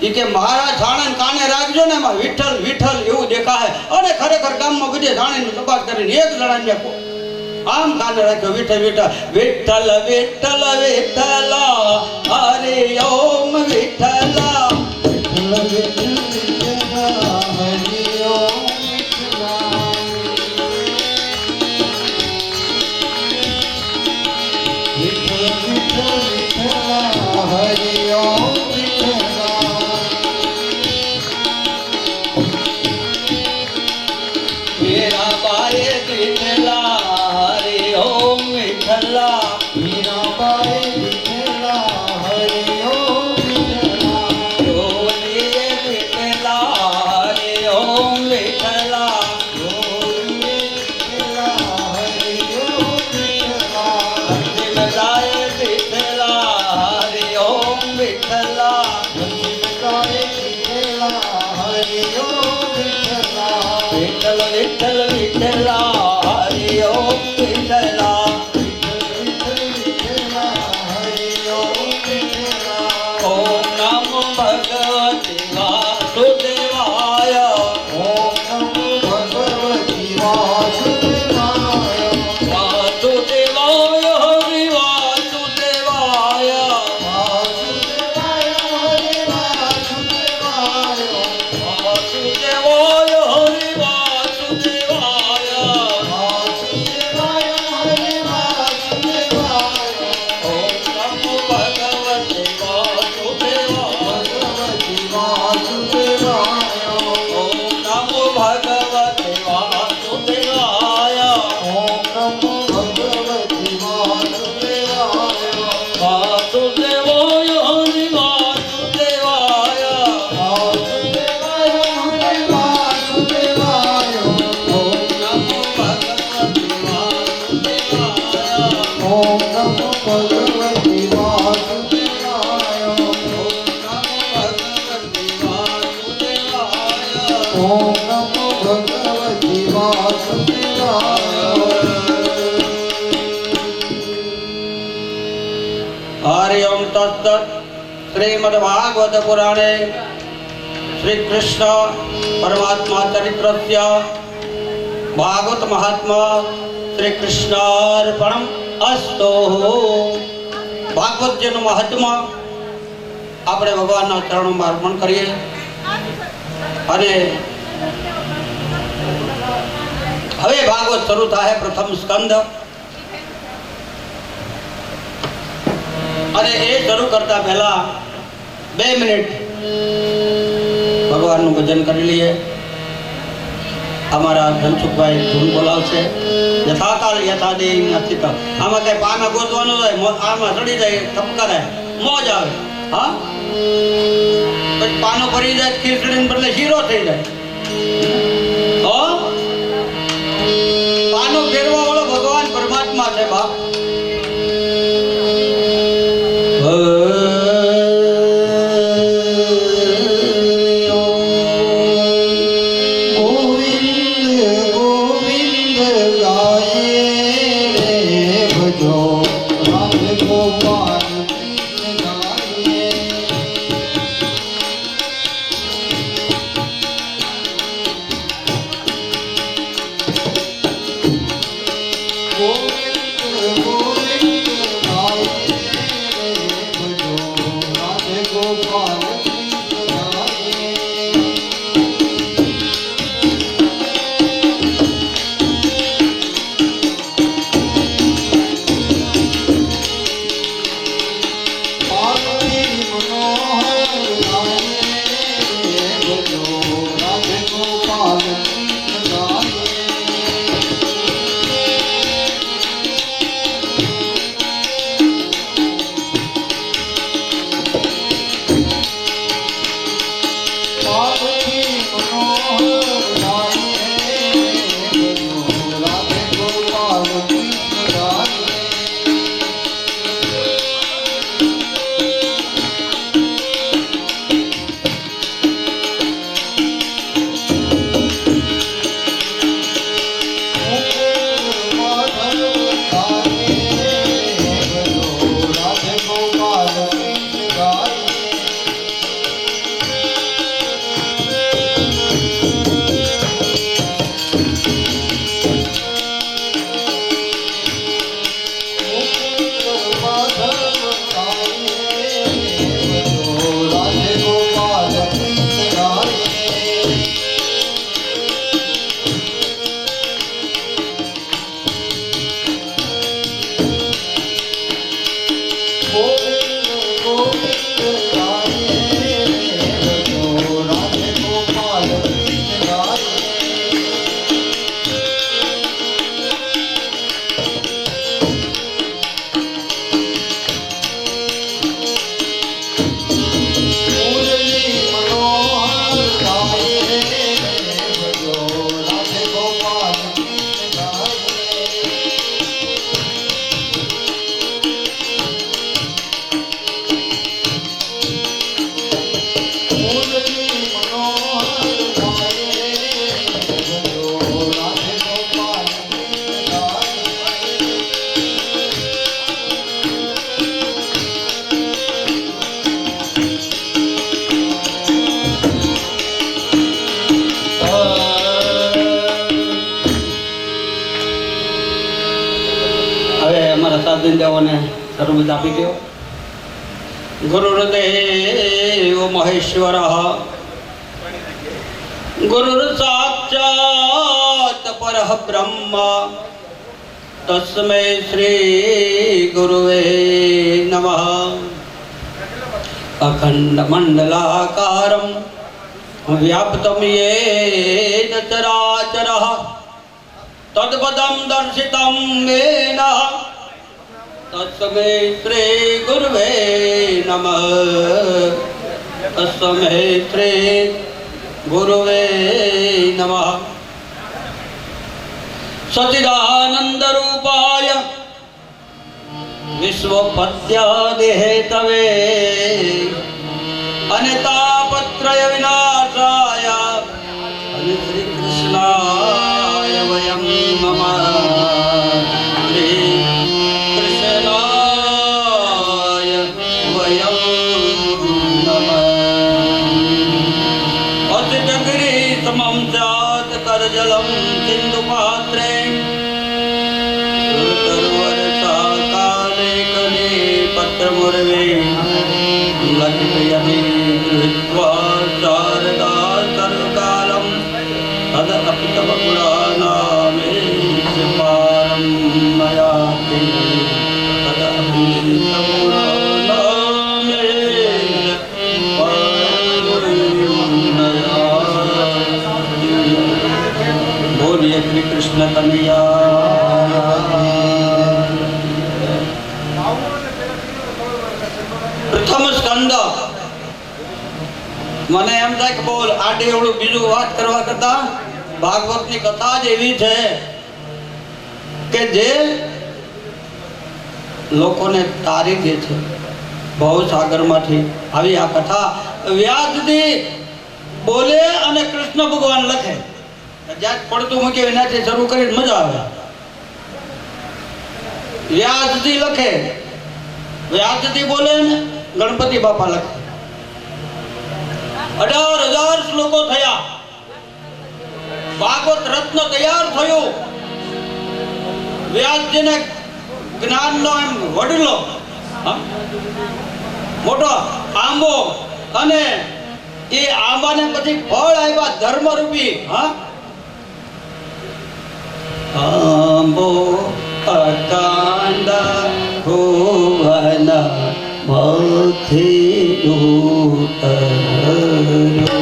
એ કે મારા છાણા કાને રાખજો ને એમાં વિઠ્ઠલ વિઠ્ઠલ એવું દેખાય અને ખરેખર ગામમાં બધે છાણાની તપાસ કરીને એક જણાને આમ કાને રાખ્યો વિઠ્ઠલ વિઠ્ઠલ વિઠ્ઠલ વિઠ્ઠલ હરે ઓમ વિઠ્ઠલ हरिओम तत्त श्रीमद्भागवत पुराणे श्री कृष्ण परमात्मा चरित्रस्य भागवत महात्मा श्री कृष्णार्पणम अस्तु। भागवत जी महात्मा આપણે ભગવાનના ચરણોમાં અર્પણ કરીએ અને હવે ભાગવત શરૂ થાય પ્રથમ સ્કંદ અને એ શરૂ કરતા પહેલા 2 મિનિટ ભગવાનનું ભજન કરી લઈએ। અમારા ધનસુખભાઈ ધૂન બોલાવશે યથાકાલ યથાદેહ નથી તો આમાં કઈ પાના ગોતવાનું હોય આમાં ચડી જાય ટપકારે મોજ આવે હા પછી પાનો ભરી જાય ખીચડીને બદલે શીરો થઈ જાય પાનો ફેરવા વાળો ભગવાન પરમાત્મા છે બાપ।
ગોવિંદ ગોવિંદ ગાયે રે
સાધનદેવોને શરબત આપી દો. ગુરુર્દેવ મહેશ્વર ગુરુર સાક્ષાત પરબ્રહ્મ તસ્મૈ શ્રી ગુરુવે નમઃ. અખંડ મંડલાકારમ વ્યાપ્તમ યેન ચરાચરઃ તદ્પદં દર્શિतं येन તસ્મૈ શ્રી ગુરુવે નમઃ. તસ્મૈ શ્રી ગુરુવે નમઃ. સચ્ચિદાનંદ રૂપાય વિશ્વપત્યાદિહેતવે અનિતાપત્રય વિનાશાય અને શ્રી કૃષ્ણાય વયમ નમઃ. શ્રી કૃષ્ણાય વયમ નમઃ. અતિજગરી સમમ જાત કરજલમ સિંધુ પાત્રે પત્રમુર્વે લક્ષ્મી ગૃહ્વા શારદા સર્વકાલમ તદપિતવ પુરાણામે પારમ મયાતિ તદપિતવ પુરાણામે બોલીએ શ્રી કૃષ્ણ કનૈયા. પ્રથમ સ્કંદ. મને એમ થાય કે બોલ આડે એવડું બીજું વાત કરવા કરતા ભાગવતની કથા જ એવી છે કે જે લોકોને તારી દે છે ભવસાગરમાંથી. આવી આ કથા વ્યાસજી બોલે અને કૃષ્ણ ભગવાન લખે. જ્યાં પડતું મૂકે એનાથી શરૂ કરીને મજા આવે. વ્યાસજી લખે, વ્યાસજી બોલે ને ગણપતિ બાપા લખે. 18,000 શ્લોકો થયા. ભાગવત રત્ન તૈયાર થયું. વ્યાસજીને જ્ઞાનનો એમ વડલો મોટો આંબો, અને એ આંબાને પછી ફળ આવ્યા ધર્મરૂપી. આંબો અકાંડ ભુવન મથી ઉતર્યો.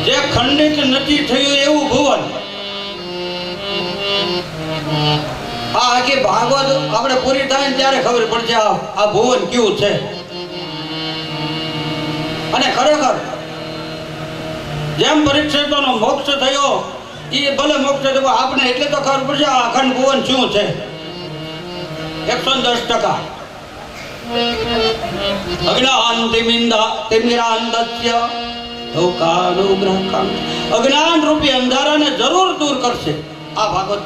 જે ખંડિત નથી થયું એવું ભુવન. આ આખી ભાગવત આપણે પૂરી થાય ને ત્યારે ખબર પડશે આ ભુવન કેવું છે. અને ખરેખર જેમ પરીક્ષિતોનો મોક્ષ થયો એ ભલે મોક્ષ થયો, આપણે એટલે તો ખબર પડશે આ અખંડ ભુવન શું છે. 110%. અજ્ઞાન તિમિરાંધસ્ય લોકાનુગ્રહકામ. અજ્ઞાન રૂપી અંધારાને જરૂર દૂર કરશે આ ભાગવત.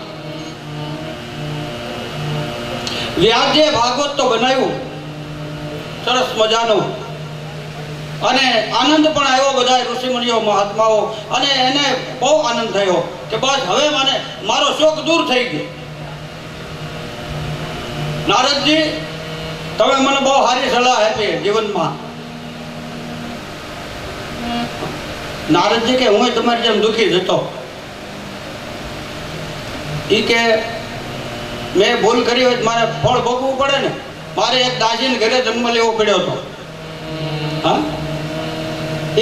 વ્યાજે ભાગવત તો બનાવ્યું સરસ મજાનું, અને આનંદ પણ આવ્યો બધા ઋષિમુનિઓ મહાત્માઓ, અને એને બહુ આનંદ થયો કે બસ હવે મને મારો શોક દૂર થઈ ગયો. નારદજી તમે મને બહુ સારી સલાહ આપી જીવનમાં. નારદજી કે હું તમારી જેમ દુઃખી જતો. એ કે મેં ભૂલ કરી હોય મારે ફળ ભોગવવું પડે ને. મારે એક દાસીને ઘરે જન્મ લેવો પડ્યો હતો. હા,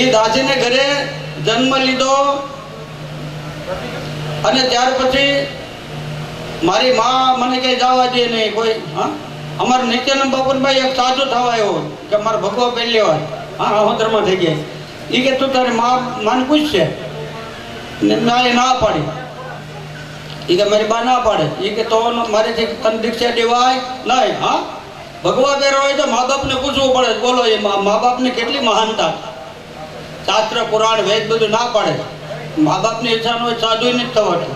એ દાસીને ઘરે જન્મ લીધો, અને ત્યાર પછી મારી માં મને કઈ જવા દે નહીં કોઈ. હા, અમારા નિત્યાનંદ બાપુભાઈ એક સાધુ થવા આવ્યો કે મારે ભગવા પહેલી વાર. હા, અહોતરમાં થઈ ગયા. એ કે તું તારી માને પૂછશે ને. મેં ના પાડી. એ કે મારી બા ના પાડે. એ કે તો મારેથી તને દીક્ષા દેવાય નહીં. હા, ભગવા પહેરો હોય તો મા બાપને પૂછવું પડે. બોલો એ મા બાપને કેટલી મહાનતા. શાસ્ત્ર પુરાણ વેદ બધું ના પાડે. મા બાપની ઈચ્છા હોય સાધુ નથી થવાનું.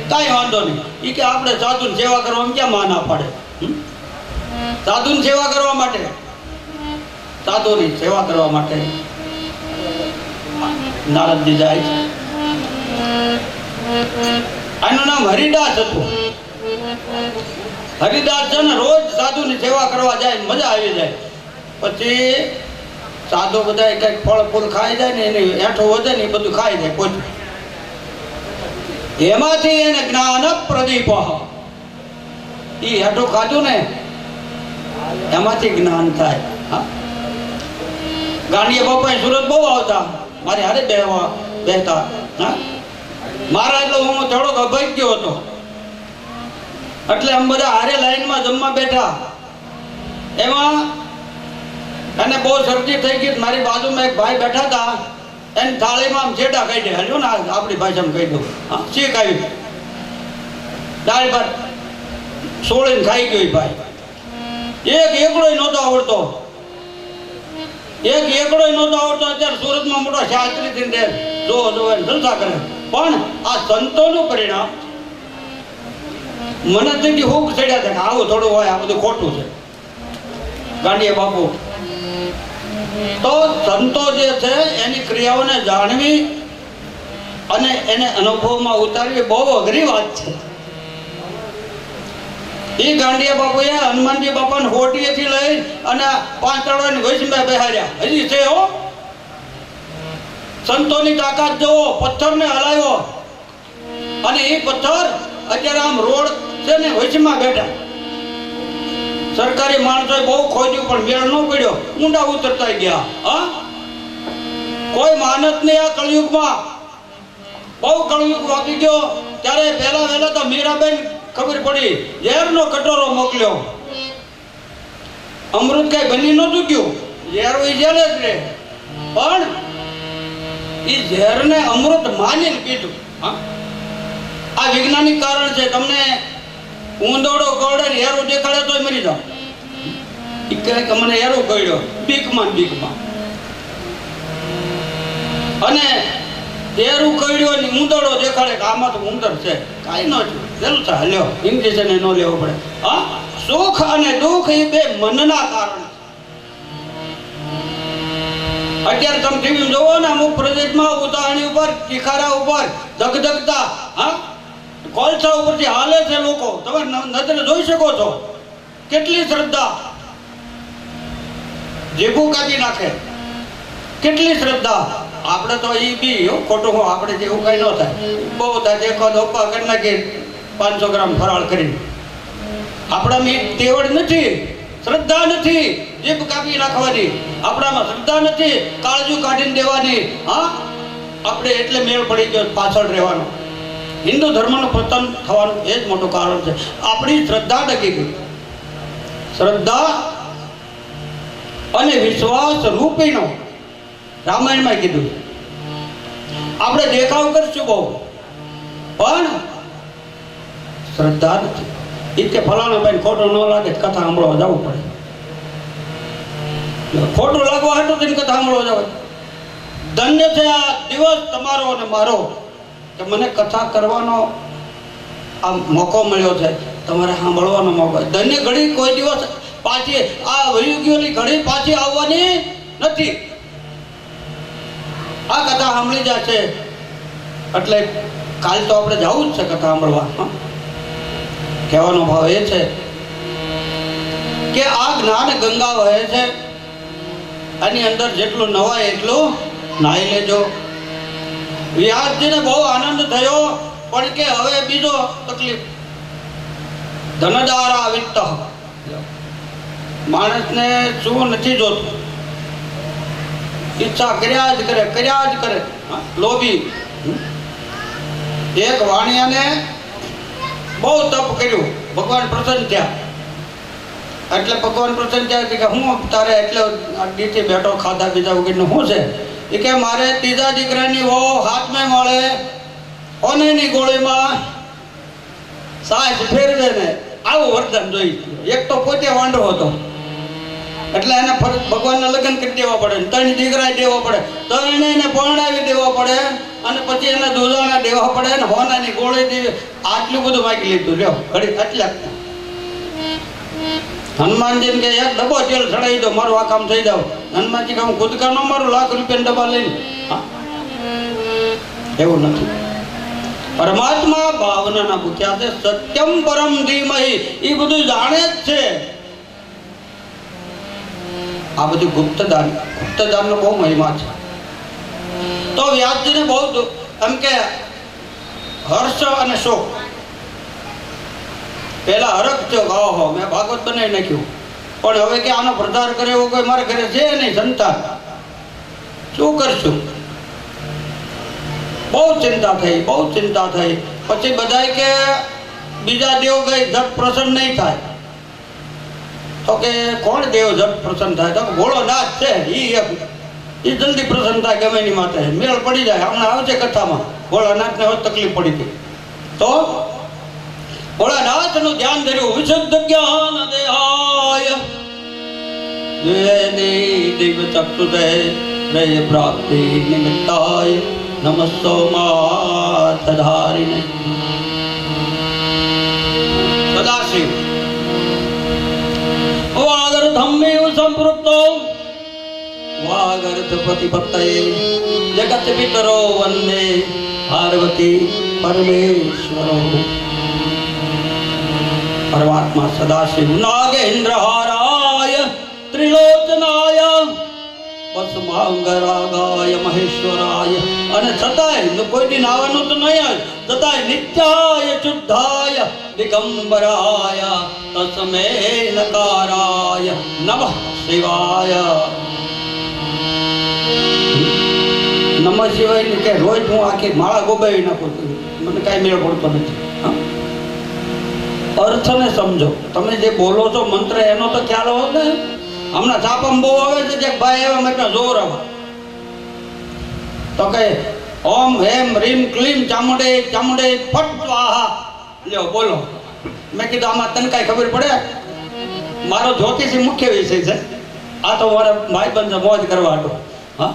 કાંઈ વાંધો નહીં. એ કે આપણે સાધુની સેવા કરવામાં ક્યાં માં ના પાડે. સાધુની સેવા કરવા માટે, સાધુની સેવા કરવા માટે નારદજી જાય છે. આનું નામ હરિદાસ હતું. હરિદાસ છે ને રોજ સાધુની સેવા કરવા જાય, મજા આવી જાય. પછી સાધુ બધા કઈક ફળ ફૂલ ખાઈ જાય ને, એને હેઠું વધે ને એ બધું ખાઈ જાય પોતે. એમાંથી એને જ્ઞાન પ્રદીપ, એ હેઠું ખાધું ને એમાંથી જ્ઞાન થાય. હા, ગાંડીયા બાપા સુરત બહુ આવતા, મારી હારે બેહતા. હા, મારા એટલે હું થોડોક અભાઈ ગયો હતો, એટલે આમ બધા હારે લાઈનમાં જમવા બેઠા. એમાં એને બહુ શરદી થઈ ગઈ. મારી બાજુમાં એક ભાઈ બેઠા હતા, એની થાળીમાં આમ છેડા કાઢી હાલ્યો ને, આપણી ભાષામાં કહી દઉં. હા, શીખ આવી દાળ ભાત સોળીને ખાઈ ગયો ભાઈ. એક એકડોય નહોતો આવડતો. અત્યારે સુરતમાં મોટો શાસ્ત્રી થઈને જોવો જલસા કરે. પણ આ સંતોનું પરિણામ મને તેથી હુક ચડ્યા છે કે આવું થોડું હોય, આ બધું ખોટું છે. ગાંડીયા બાપુ તો સંતો જે છે એની ક્રિયાઓને જાણવી અને એને અનુભવમાં ઉતારવી બહુ અઘરી વાત છે. એ ગાંડીયા બાપુએ હનુમાનજી બાપાને હોટીએથી લઈ અને 5 તળાવની વચમાં બેહાડ્યા. હજી છે હો, સંતોની તાકાત જોવો. પથ્થરને હલાવ્યો, અને એ પથ્થર અત્યારે આમ રોડ છે ને વચમાં બેઠા. સરકારી માણસોએ બહુ ખોજ્યું પણ મેળ ન પડ્યો, ઊંડા ઉતરતા ગયા. હા, કોઈ માનત નહીં આ કળિયુગમાં. બહુ કળિયુગ વાગી ગયો. ત્યારે વહેલા તો મીરાબેન ખબર પડી, ઝેરનો કટોરો મોકલ્યો. અમૃત કઈ બની નહોતું ગયું, ઝેર હોય ઝેર જ રહે. પણ એ ઝેરને અમૃત માનીને પીધું. હા, આ વૈજ્ઞાનિક કારણ છે. તમને ઊંધોડો કરડે ને હેરું દેખાડે તોય મરી જાવ. એ કહે કે મને હેરું કરડ્યો, બીકમાં. અને હેરું કરડ્યો ને ઊંધોડો દેખાડે કે આમાં તો ઉંદર છે. કાંઈ ન થયું, જરૂર છે હલ્યો, ઇન્જેક્શન ન લેવો પડે. હા, સુખ અને દુઃખ એ બે મનના કારણ. અત્યારે તમે ટીવી જોવો ને, અમુક પ્રદેશમાં ઉતાવળી ઉપર, તિખારા ઉપર ધગધગતા, હા, કોલસા ઉપરથી હાલે છે લોકો. તમે નજરે જોઈ શકો છો. કેટલી શ્રદ્ધા, જેબુ કાપી નાખે. કેટલી શ્રદ્ધા. આપણે તો એ બી ખોટું, આપણે જેવું કઈ ન થાય. બહુ થાય દેખો ધોપા કરી નાખી 500 ગ્રામ ફરાળ કરીને. આપણામાં તેવડ નથી, શ્રદ્ધા નથી જીભ કાપી નાખવાની. આપણામાં શ્રદ્ધા નથી કાળજુ કાઢીને દેવાની. હા, આપણે એટલે મેળ પડી ગયો પાછળ રહેવાનો. હિન્દુ ધર્મનું પતન થવાનું એ જ મોટું કારણ છે. આપણી શ્રદ્ધા ટકી ગઈ. શ્રદ્ધા અને વિશ્વાસ રૂપીનો રામાયણમાં કીધું. આપણે દેખાવ કરશું બહુ, પણ શ્રદ્ધા નથી. એ કે ફલાણા ભાઈ ખોટો ન લાગે કથા સાંભળવા જવું પડે. ખોટું લાગવા હાટું તેની કથા સાંભળવા જાવ. ધન્ય છે આ દિવસ તમારો અને મારો કે મને કથા કરવાનો આ મોકો મળ્યો છે, તમારે સાંભળવાનો મોકો. ધન્ય ઘડી કોઈ દિવસ પાછી આ વહી ગયેલી ઘડી પાછી આવવાની નથી. આ કથા સાંભળી જશે એટલે કાલ તો આપણે જવું જ છે કથા સાંભળવા. કહેવાનો ભાવ એ છે કે આ જ્ઞાન ગંગા વહે છે, આની અંદર જેટલું નવાય એટલું નાહી લેજો. વ્યાસજીને બહુ આનંદ થયો, પણ કે હવે બીજો તકલીફ, ધનદારા વિત્ત. માણસને શું નથી જોતું, ઈચ્છા કર્યા જ કરે, લોભી. એક વાણિયાને બહુ તપ કર્યું, ભગવાન પ્રસન્ન થયા. એટલે ભગવાન પ્રસન્ન થયા કે હું તારે એટલે દીથી બેઠો ખાધા પીધા વગરનું શું છે? એ કે મારે ત્રીજા દીકરાની વહુ હાથમાં મળે ઓનેની ગોળીમાં સાજ ફેરવે ને આવું વરદાન જોઈ. એક તો પોતે વાંઢો હતો એટલે એને ભગવાનના લગ્ન કરી દેવા પડે, 3 દીકરા દેવા પડે, 3 એને પરણાવી દેવા પડે, અને પછી એને દૂધાણા દેવા પડે ને હોનાની ગોળી દેવી. આટલું બધું માગી લીધું. લ્યો ઘડી આટલા હનુમાનજી કે એક ડબ્બો તેલ ચડાવી દો, મારું આ કામ થઈ જાવ. હનુમાનજી કે હું ખુદકા નો મારું, લાખ રૂપિયા ડબ્બા લઈને. એવું નથી. પરમાત્મા ભાવનાના ભૂખ્યા છે. સત્યમ પરમ ધીમહિ, એ બધું જાણે જ છે. આ બધું ગુપ્તદાનનો બહુ મહિમા છે. તો વ્યાસજીને બહુ એમ કે હર્ષ અને શોક. પેલા હરખ થયો, ઓહો મેં ભાગવત બનાવી નાખ્યું, પણ હવે કે આનો પ્રચાર કરે એવો કોઈ મારા ઘરે છે નહીં સંતાન, શું કરશું? બહુ ચિંતા થઈ. પછી બધા કે બીજા દેવ ગઈ જટ પ્રસન્ન નહીં થાય. તો કે કોણ દેવ જટ પ્રસન્ન થાય? તો ભોળોનાથ છે, એ જલ્દી પ્રસન્ન થાય ગમે એની માટે, મેળ પડી જાય. હમણાં આવશે કથામાં, ભોળાનાથને હવે તકલીફ પડી હતી. તો ભોળાનાથનું ધ્યાન ધર્યું. વિશુદ્ધ જ્ઞાન દેહાય દિવ્ય ચક્ષુષે પ્રેય પ્રાપ્તિ નિમિત્તાય નમસ્તો માતધારિણે. સદાશિવ વાગર્ધમ્મેવ સંપૃક્તો વાગર્ધ પ્રતિપત્તયે જગત પિતરો વંદે પાર્વતી પરમેશ્વરો. પરમાત્મા સદાશિવ નાગેન્દ્રહારાય ત્રિલોચનાય ભસ્માંગરાગાય મહેશ્વરાય. અને છતાંય કોઈ દિન આવવાનું તો નહીં, છતાંય નિત્યાય શુદ્ધાય દિગંબરાય તસ્મે નકારાય નમઃ શિવાય. નમઃ શિવાય ને કે રોજ હું આખી માળા ગોબાવી નાખું, મને કાંઈ મેળ પડતો નથી. અર્થને સમજો. તમે જે બોલો છો મંત્ર એનો તો ખ્યાલ હોવો ને. હમણાં છાપમ બહુ આવે છે, જે ભાઈ એવા મેં જોર આવે તો કે ઓમ હેમ રીમ ક્લીમ ચામુંડે ચામુંડે ફટ સ્વાહા. લ્યો બોલો. મેં કીધું આમાં તને કાંઈ ખબર પડે? મારો જ્યોતિષી મુખ્ય વિષય છે, આ તો મારા ભાઈબંધ મોજ કરવા હતો. હા,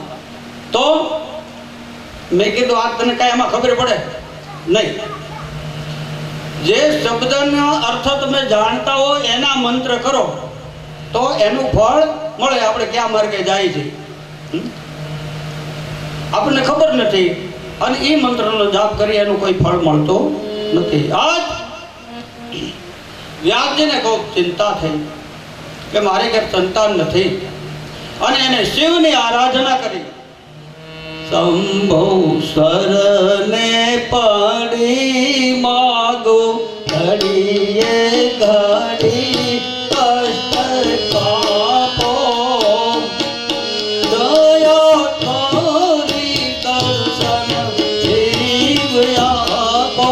તો મેં કીધું આ તને કાંઈ એમાં ખબર પડે નહીં. જે શબ્દનો અર્થ તમે જાણતા હો એના મંત્ર કરો તો એનું ફળ મળે. આપણે ક્યાં માર્ગે જાય છે આપણને ખબર નથી, અને એ મંત્રનો જાપ કરી એનું કોઈ ફળ મળતું નથી. આજ વ્યાસજીને ખૂબ ચિંતા થઈ કે મારે ઘેર સંતાન નથી, અને એને શિવની આરાધના કરી. શંભો શરણે પડી માગો ઘડીએ ઘડી કષ્ટ કાપો દયા કરી દર્શન જીવ આપો.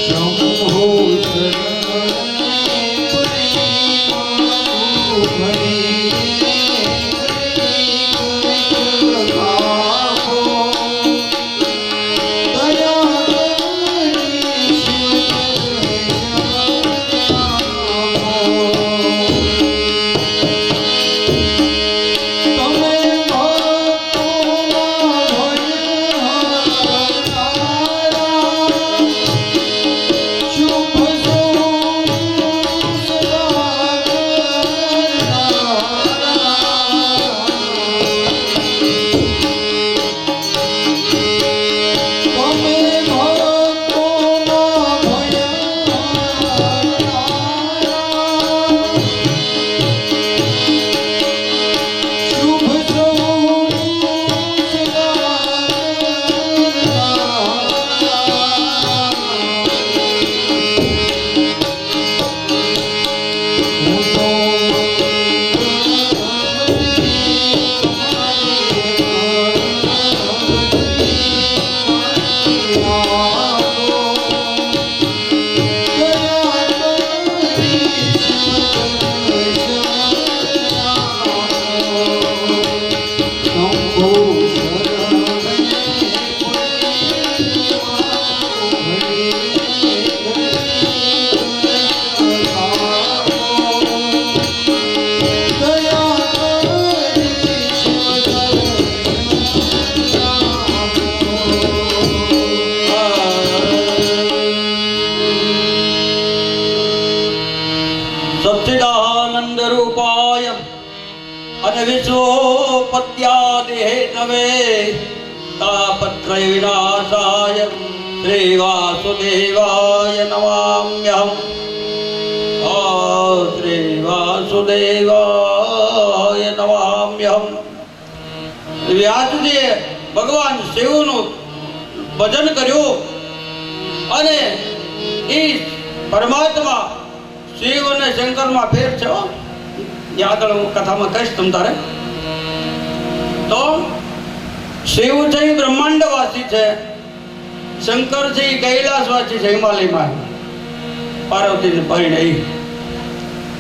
શંભો રૂપાય અને વિશ્વોપત્યાદિ નવે તાપત્રય વિનાશાય શ્રી વાસુદેવાય નમામ્યહમ. શ્રી વાસુદેવાય નમામ્યહમ. વ્યાસજીએ ભગવાન શિવનું ભજન કર્યું અને એ પરમાત્મા શિવ અને શંકરમાં ફેર છે. આગળ હું કથામાં કહીશ તમ તારે. તો શિવ છે એ બ્રહ્માંડવાસી છે, શંકર છે એ કૈલાસવાસી છે, હિમાલયમાં પાર્વતીને પરિણે.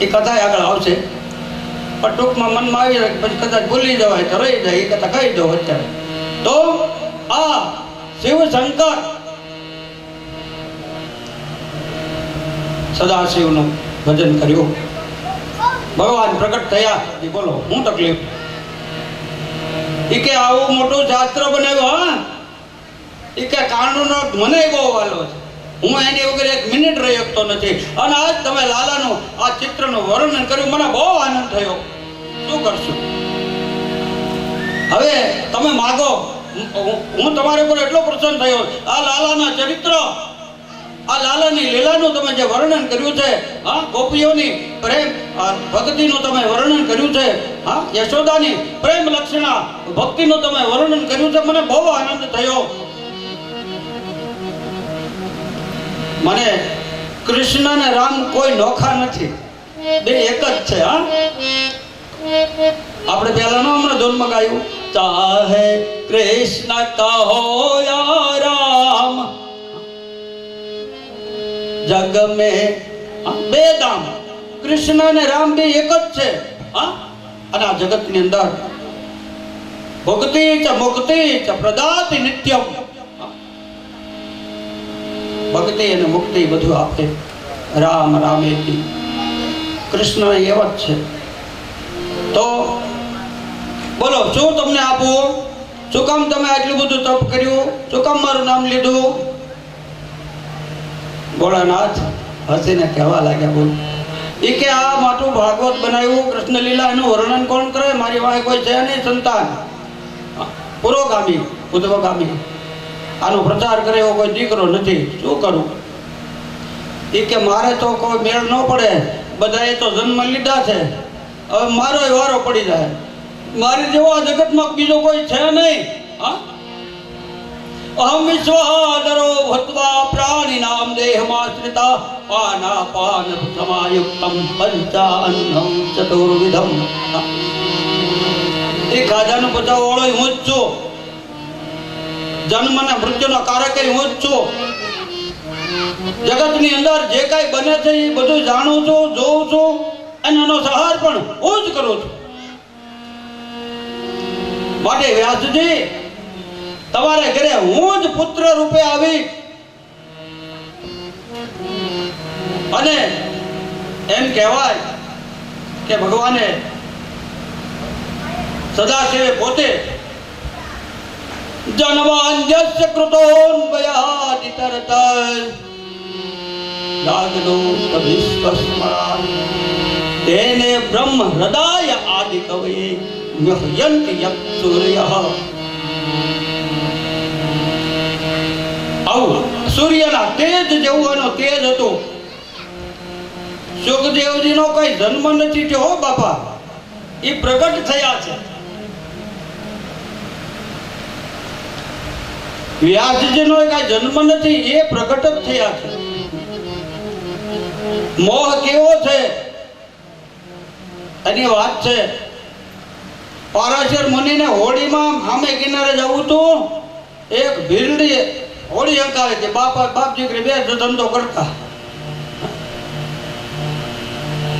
એ કથા આગળ આવશે, પણ ટૂંકમાં મનમાં આવી જાય પછી કદાચ ભૂલી જવાય તો રહી જાય. એ કથા કહી દો અત્યારે. તો આ શિવ શંકર સદાશિવનું ભજન કર્યું. ભગવાન પ્રગટ થયા. બોલો હું તકલીફ? એ કે આવું મોટું શાસ્ત્ર બનાવ્યું. હા, એ કે કાનૂનો મને બહુ વાલો છે, હું એની વગર એક મિનિટ રહી શકતો નથી. અને આજ તમે લાલાનું આ ચિત્રનું વર્ણન કર્યું, મને બહુ આનંદ થયો. શું કરશું? હવે તમે માગો, હું તમારી ઉપર એટલો પ્રસન્ન થયો. આ લાલાના ચરિત્ર, આ લાલાની લીલાનું તમે જે વર્ણન કર્યું છે, હા, ગોપીઓની પ્રેમ ભક્તિનું તમે વર્ણન કર્યું છે, હા, યશોદાની પ્રેમ લક્ષણા ભક્તિનું તમે વર્ણન કર્યું છે, મને બહુ આનંદ થયો. મને કૃષ્ણ અને રામ કોઈ નોખા નથી, બે એક જ છે. હા, આપણે પહેલા નો હમણાં ધૂન મગાયું, ચાહે કૃષ્ણ કહો યા રામ જગ મેં. બે દામ કૃષ્ણ અને રામ બે એક જ છે. હા, અને આ જગતની અંદર ભક્તિ ચ મુક્તિ ચ પ્રદાતિ નિત્યમ. ભક્તિ અને મુક્તિ બધું આપે રામ રામેતિ. કૃષ્ણ એવા જ છે. તો બોલો શું તમને આપવું? શું કામ તમે આટલું બધું તપ કર્યું? શું કામ મારું નામ લીધું? ભોળાનાથ હસીને કહેવા લાગ્યા, બોલ. એ કે આ માટું ભાગવત બનાવ્યું, કૃષ્ણ લીલા, એનું વર્ણન કોણ કરે? મારી પાસે કોઈ છે નહીં સંતાન, પુરોગામી ઉદ્ધવગામી. આનો પ્રચાર કરે એવો કોઈ દીકરો નથી, શું કરું? એ કે મારે તો કોઈ મેળ ન પડે, બધાએ તો જન્મ લીધા છે, હવે મારો વારો પડી જાય. મારી જેવો આ જગતમાં બીજો કોઈ છે નહીં. હા, અહમ વિશ્વાદરો ભત્વા પ્રાણિનામ દેહમાશ્રિતા પાનાપાન સમાયુક્તમ પંચાન્નમ ચતુર્વિધમ. એ ખાજાનો પચાવવાળો હું જ છું, જન્મ અને મૃત્યુનો કારક હું જ છું. જગતની અંદર જે કાંઈ બને છે એ બધું જાણું છું, જોઉં છું, અને એનો સહાર પણ હું જ કરું છું. માટે વ્યાસજી, તમારે ઘરે હું જ પુત્ર રૂપે આવી અને એમ કહેવાય કે ભગવાને સદાશિવે પોતે જન્માંજસ્ય કૃતોન્વયાદિતરત જાગૃત વિશ્વસ્મરાન તેને બ્રહ્મ હૃદય આદિ કવયે મ્યહયન્તિ યત સૂર્યઃ. આવું સૂર્યના તેજ જેવું એનો તેજ હતું. સુખદેવજીનો કઈ જન્મ નથી થયો બાપા, એ પ્રગટ થયા છે. વ્યાસજીનો કઈ જન્મ નથી, એ પ્રગટ જ થયા છે. મોહ કેવો છે એની વાત છે. પારાશર મુનિને હોળીમાં સામે કિનારે જવું હતું, એક ભીલડી હોળી હંકાવે છે. બાપ દીકરી બે ધંધો કરતા,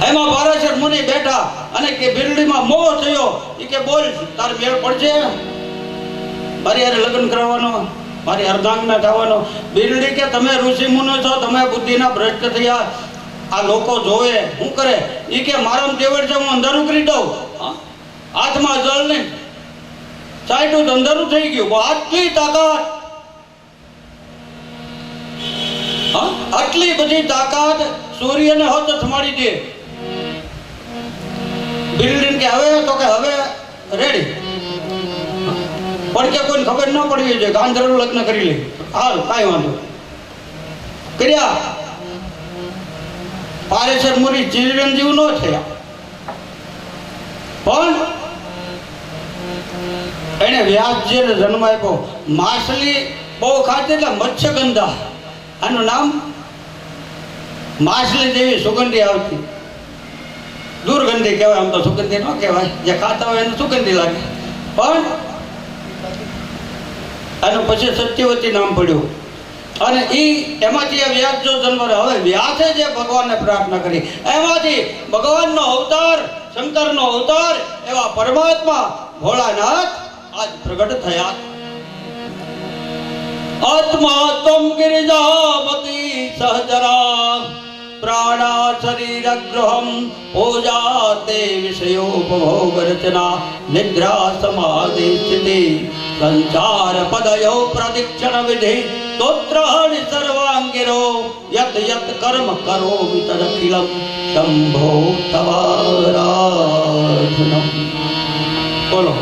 એમાં પારાશર મુનિ બેઠા અને કે ભીલડીમાં મોહ થયો. એ કે બોલ, તાર મેળ પડશે? મારી હારે લગ્ન કરવાનો, મારી અર્ધાંગના થવાનો. ભીલડી કે તમે ઋષિ મુનિ છો, તમે બુદ્ધિના ભ્રષ્ટ થયા, આ લોકો જોવે શું કરે? એ કે મારામ તેવડ છે, હું અંધારું કરી દઉં. હાથમાં જળ નહીં, સાઈડું અંધારું થઈ ગયું. આટલી તાકાત, આટલી બધી તાકાત સૂર્યને હોત થમાડી દે. બિલ્ડિંગ કે હવે તો કે હવે રેડી, પણ કે કોઈ ખબર ન પડવી જોઈએ કે આંધળું લગ્ન કરી લે. હાલ કાંઈ વાંધો કર્યા. પારેસર મુરી ચિરંજીવ ન થયા, પણ એને વ્યાસજીને જન્મ આપ્યો. માછલી બહુ ખાતી એટલે મત્સ્યગંધા, આનું નામ માછલી જેવી સુગંધી આવતી. દુર્ગંધી કહેવાય, આમ તો સુગંધી ન કહેવાય, જે ખાતા હોય એને સુગંધી લાગે. પણ આનું પછી સત્યવતી નામ પડ્યું અને એમાંથી વ્યાસ જો જન્મ. હવે વ્યાસે જે ભગવાનને પ્રાર્થના કરી, એમાંથી ભગવાનનો અવતાર, શંકરનો અવતાર એવા પરમાત્મા ભોળાનાથ આજ પ્રગટ થયા. આત્મા તમ ગિરિજામતી સહજરા પ્રાણા શરીરગ્રહમ પૂજાતે વિષયોપભોગ રચના નિદ્રા સમાધિ સ્થિતિ સંચાર પદયો પ્રદિક્ષણ વિધિ સ્તોત્રાણિ સર્વાંગિરો યત યત કર્મ કરોમિ તદખિલમ શંભો તવારાધનમ. બોલો,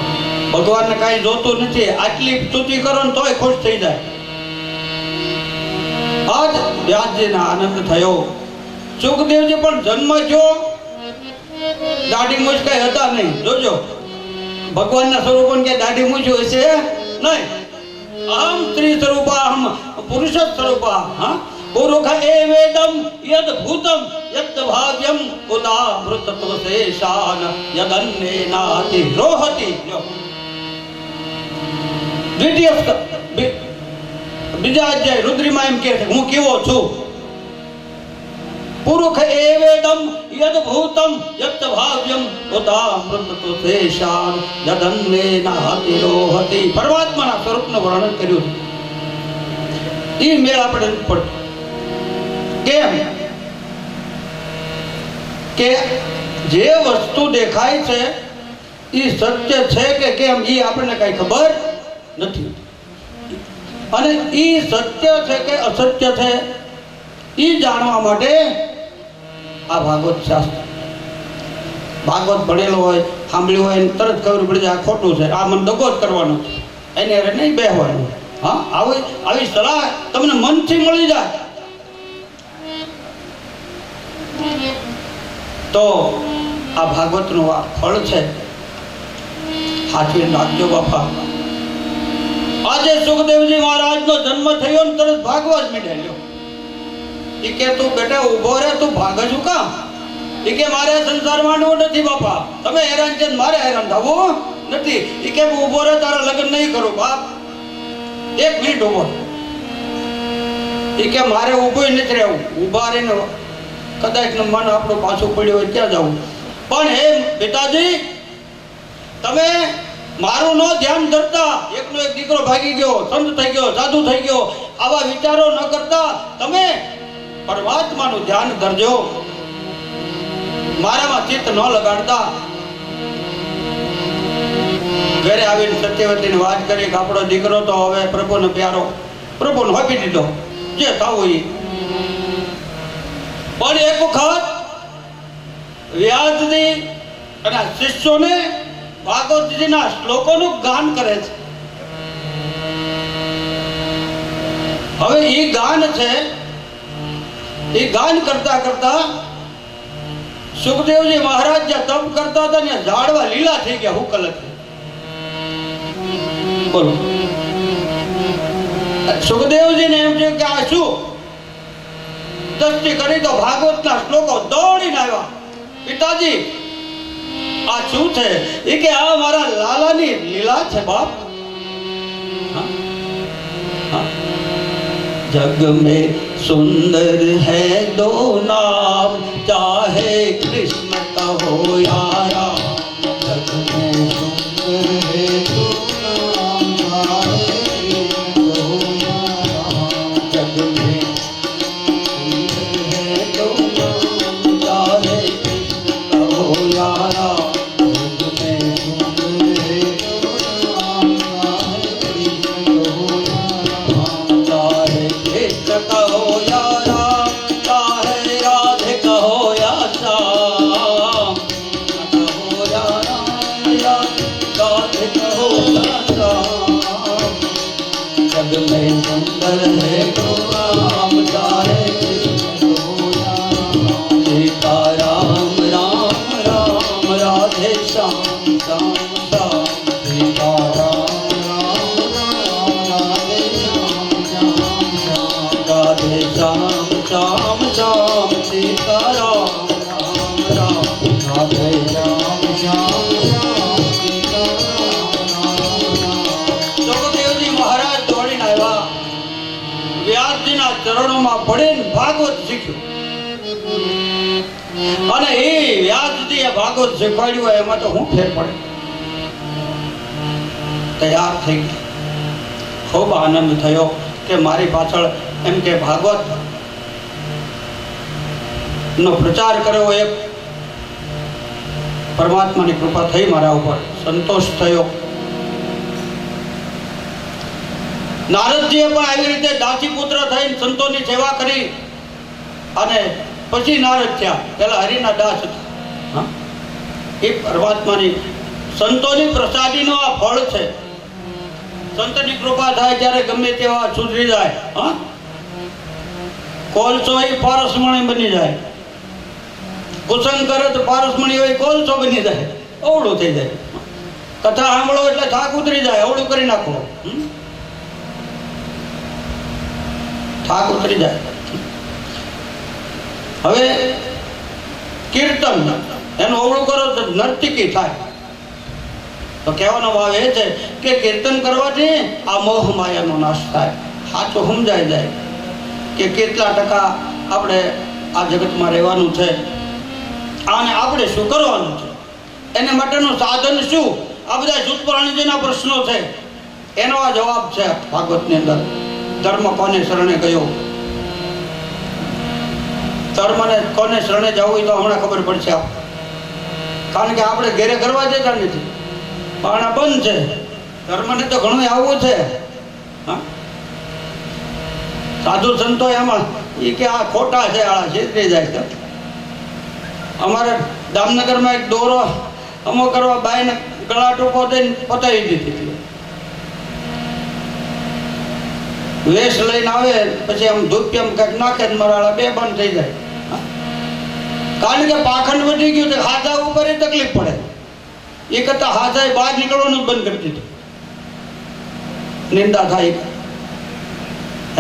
ભગવાનને કાંઈ જોતું નથી, આટલી સ્તુતિ કરો ને તોય ખુશ થઈ જાય. આજ વ્યાસજીને આનંદ થયો. સુખદેવજી પણ જન્મ જો દાઢી મૂછ કઈ હતા નહીં. જોજો, ભગવાનના સ્વરૂપ કે દાઢી મૂછ હોય છે નહીં. અહમ સ્ત્રી સ્વરૂપા, અહમ પુરુષ સ્વરૂપા. હા, પુરુષ એ વેદમ યદ ભૂતમ યદ ભાવ્યમ ઉદા ભૃતત્વ શેષાન યદન્ને નાતિ રોહતિ. દ્વિતીય બીજા અધ્યાય રુદ્રીમાં એમ કહે છે, હું કેવો છું. પુરુષ એ વેદમ યદ ભૂતમ યદ ભાવ્યમ ઉદા ભૃતત્વ શેષાન યદન્ને નાતિ રોહતિ. પરમાત્માના સ્વરૂપનું વર્ણન કર્યું. એ મેળ આપણે પડતો. કેમ કે જે વસ્તુ દેખાય છે એ સત્ય છે કે કેમ એ આપણને કઈ ખબર નથી. અને એ સત્ય છે કે અસત્ય છે એ જાણવા માટે આ ભાગવત શાસ્ત્ર, ભાગવત ભણેલો હોય, સાંભળ્યું હોય, તરત ખબર પડી જાય આ ખોટું છે, આ મને દગો જ કરવાનો છે, એને અરે નહીં બેહવાનું. હા, આવી સલાહ તમને મનથી મળી જાય તો આ ભાગવતનું આ ફળ છે. સાચવી રાખજો બાપા. આજે સુખદેવજી મહારાજનો જન્મ થયો ને તરત ભાગવા જ મીઠાયો. એ કે તું બેટા ઉભો રહે, તું ભાગ છું કામ? એ કે મારે સંસારમાં નથી બાપા, તમે હેરાન છે મારે હેરાન થવું નથી. એ કે ઉભો રહે, તારા લગ્ન નહીં કરું બાપ. એક મિનિટ ઉભો. એ કે મારે ઉભું નથી રહેવું, ઉભા રહીને કદાચ મન આપણું પાછું પડ્યું હોય ત્યાં જવું. પણ હે પિતાજી, તમે મારું નો ધ્યાન કરતા, એકનો એક દીકરો ભાગી ગયો, સંત થઈ ગયો, સાધુ થઈ ગયો, આવા વિચારો ન કરતા તમે પરમાત્માનું ધ્યાન કરજો. મારામાં ચિત્ત ન લગાડતા. ઘરે આવીને સત્યવતીની વાત કરી કે આપણો દીકરો તો હવે પ્રભુને પ્યારો, પ્રભુને હોપી દીધો, જે થવું એ. પણ એક વખત વ્યાસજી અને શિષ્યોને ભાગવતજીના શ્લોકોનું ગાન કરે છે. હવે એ ગાન છે, એ ગાન કરતા કરતા સુખદેવજી મહારાજ જ્યાં તપ કરતા હતા ને ઝાડવા લીલા થઈ ગયા. હું કલક બોલો. સુખદેવજીને એમ છે કે આ શું? દ્રષ્ટિ કરી તો ભાગવતના શ્લોકો દોડીને આવ્યા. પિતાજી આ શું છે? એ કે આ મારા લાલાની લીલા છે બાપ. जग में सुंदर है दो नाम, चाहे कृष्ण कहो या राम। जग में सुंदर है दो नाम, चाहे कृष्ण कहो या राम। जग में सुंदर है दो नाम, चाहे कृष्ण कहो या राम। जग में सुंदर है दो नाम, चाहे कृष्ण कहो या राम। चाहे कृष्ण कहो या राम, चाहे राधे कहो या श्याम। શ્યામ શ્યામ શ્યામ સીતારામ રાધે શ્યામ શ્યામ શ્યામ સીતારામ રામ રાધે શ્યામ શ્યામ શ્યામ સીતારામ. સુખદેવજી મહારાજ દોડીને આવ્યા, વ્યાસજીના ચરણોમાં પડીને ભાગવત શીખ્યું. અને એ વ્યાસજીએ ભાગવત શીખવાડ્યું હોય એમાં તો હું ફેર પડે. તૈયાર થઈ ગઈ. ખૂબ આનંદ થયો કે મારી પાછળ એમ કે ભાગવત નો પ્રચાર કર્યો, એક પરમાત્માની કૃપા થઈ મારા ઉપર, સંતોષ થયો. નારદજીએ પણ આવી રીતે દાસીપુત્ર થઈને સંતોની સેવા કરી અને પછી નારદ થયા. પેલા હરિના દાસ હતા. એ પરમાત્માની સંતોની પ્રસાદીનો આ ફળ છે. સંતની કૃપા થાય ત્યારે ગમે તેવા સુધરી જાય. કોલસો એ પારસમણી બની જાય. કુસંગ કરે તો પારસમણી હોય કોલસો બની જાય, અવળું થઈ જાય. કથા સાંભળો એટલે થાક ઉતરી જાય, અવળું કરી નાખો, થાક ઉતરી જાય. હવે કીર્તન એનું અવળું કરો તો નર્તકી થાય. તો કહેવાનો ભાવ એ છે કે કીર્તન કરવાથી આ મોહ માયાનો નાશ થાય. સાચું સમજાઈ જાય કે કેટલા ટકા આપણે આ જગતમાં રહેવાનું છે અને આપણે શું કરવાનું છે, એને માટેનું સાધન શું. આ બધા જૂથ પ્રાણીજીના પ્રશ્નો છે, એનો આ જવાબ છે ભાગવતની અંદર. ધર્મ કોને શરણે ગયો, ધર્મને કોને શરણે જવું તો હમણાં ખબર પડશે. કારણ કે આપણે ઘેરે કરવા જતા નથી, પાણા બંધ છે. ધર્મને તો ઘણું આવવું છે. સાધુ સંતો એમાં એ કે આ ખોટા છે, આ છેતરી જાય છે. અમારે દામનગરમાં એક દોરો અમો કરવા બાઈને ગળા ટૂંકો દઈને પતાવી દીધી. વેશ લઈને આવે પછી આમ ધૂપિયમ કંઈક નાખે મરાળા બે બંધ થઈ જાય. કારણ કે પાખંડ વધી ગયું છે. હાથા ઉપર તકલીફ પડે. એ કરતા હાથા બહાર નીકળવાનું બંધ કરી દીધું. નિંદા થાય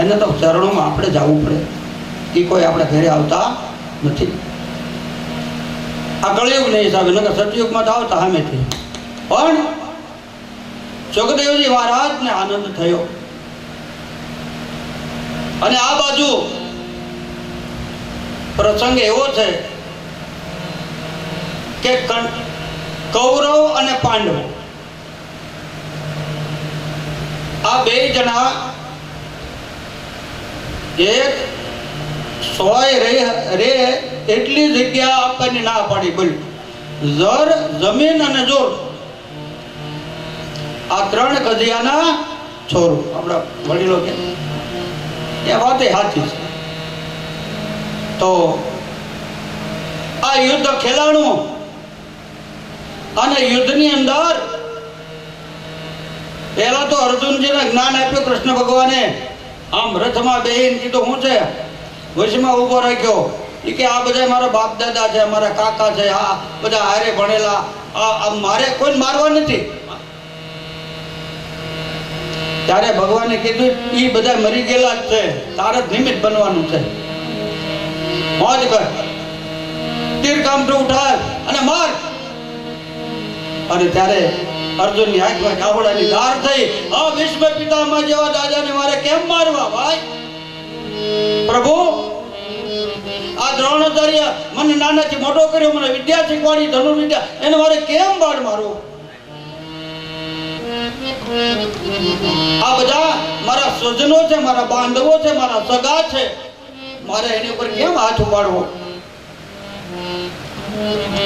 એને તો ચરણોમાં આપણે જવું પડે. એ કોઈ આપણે ઘરે આવતા નથી. આ કળિયુગ નહીં હિસાબે, નકર સતયુગમાં તો આવતા સામેથી. પણ સુખદેવજી મહારાજને આનંદ થયો. અને આ બાજુ પ્રસંગ એવો છે કે કૌરવ અને પાંડવ આ બે જણા એક સોય રે એટલી જગ્યા આપવાની ના પાડી. બોલ, જર, જમીન અને જોર, આ ત્રણ કજિયાના છોરો. આપણા વડીલો કે એ વાત સાચી છે. તો આ યુદ્ધ ખેલાણું અને યુદ્ધની અંદર પહેલા તો અર્જુનજીને જ્ઞાન આપ્યું કૃષ્ણ ભગવાને. આમ રથમાં બેહીને કીધું શું છે, વશમાં ઊભો રાખ્યો. એ કે આ બધા મારા બાપ દાદા છે, મારા કાકા છે, આ બધા હારે ભણેલા, આ મારે કોઈ મારવા નથી. ત્યારે ભગવાને કીધું એ બધા મરી ગયેલા જ છે, તારે જ નિમિત્ત બનવાનું છે. મોજ કર, તીર કામઠું ઉઠાય અને માર. અને ત્યારે અર્જુનની આંખમાં કાવડાની ધાર થઈ. આ વિશ્વ પિતામહ જેવા દાદાને મારે કેમ મારવા ભાઈ? પ્રભુ, આ દ્રોણાચાર્ય મને નાનાથી મોટો કર્યો, મને વિદ્યા શીખવાડી ધનુર્વિદ્યા, એને મારે કેમ બાળ મારવું? આ બધા મારા સ્વજનો છે, મારા બાંધવો છે, મારા સગા છે, મારે એની ઉપર કેમ હાથ ઉપાડવો?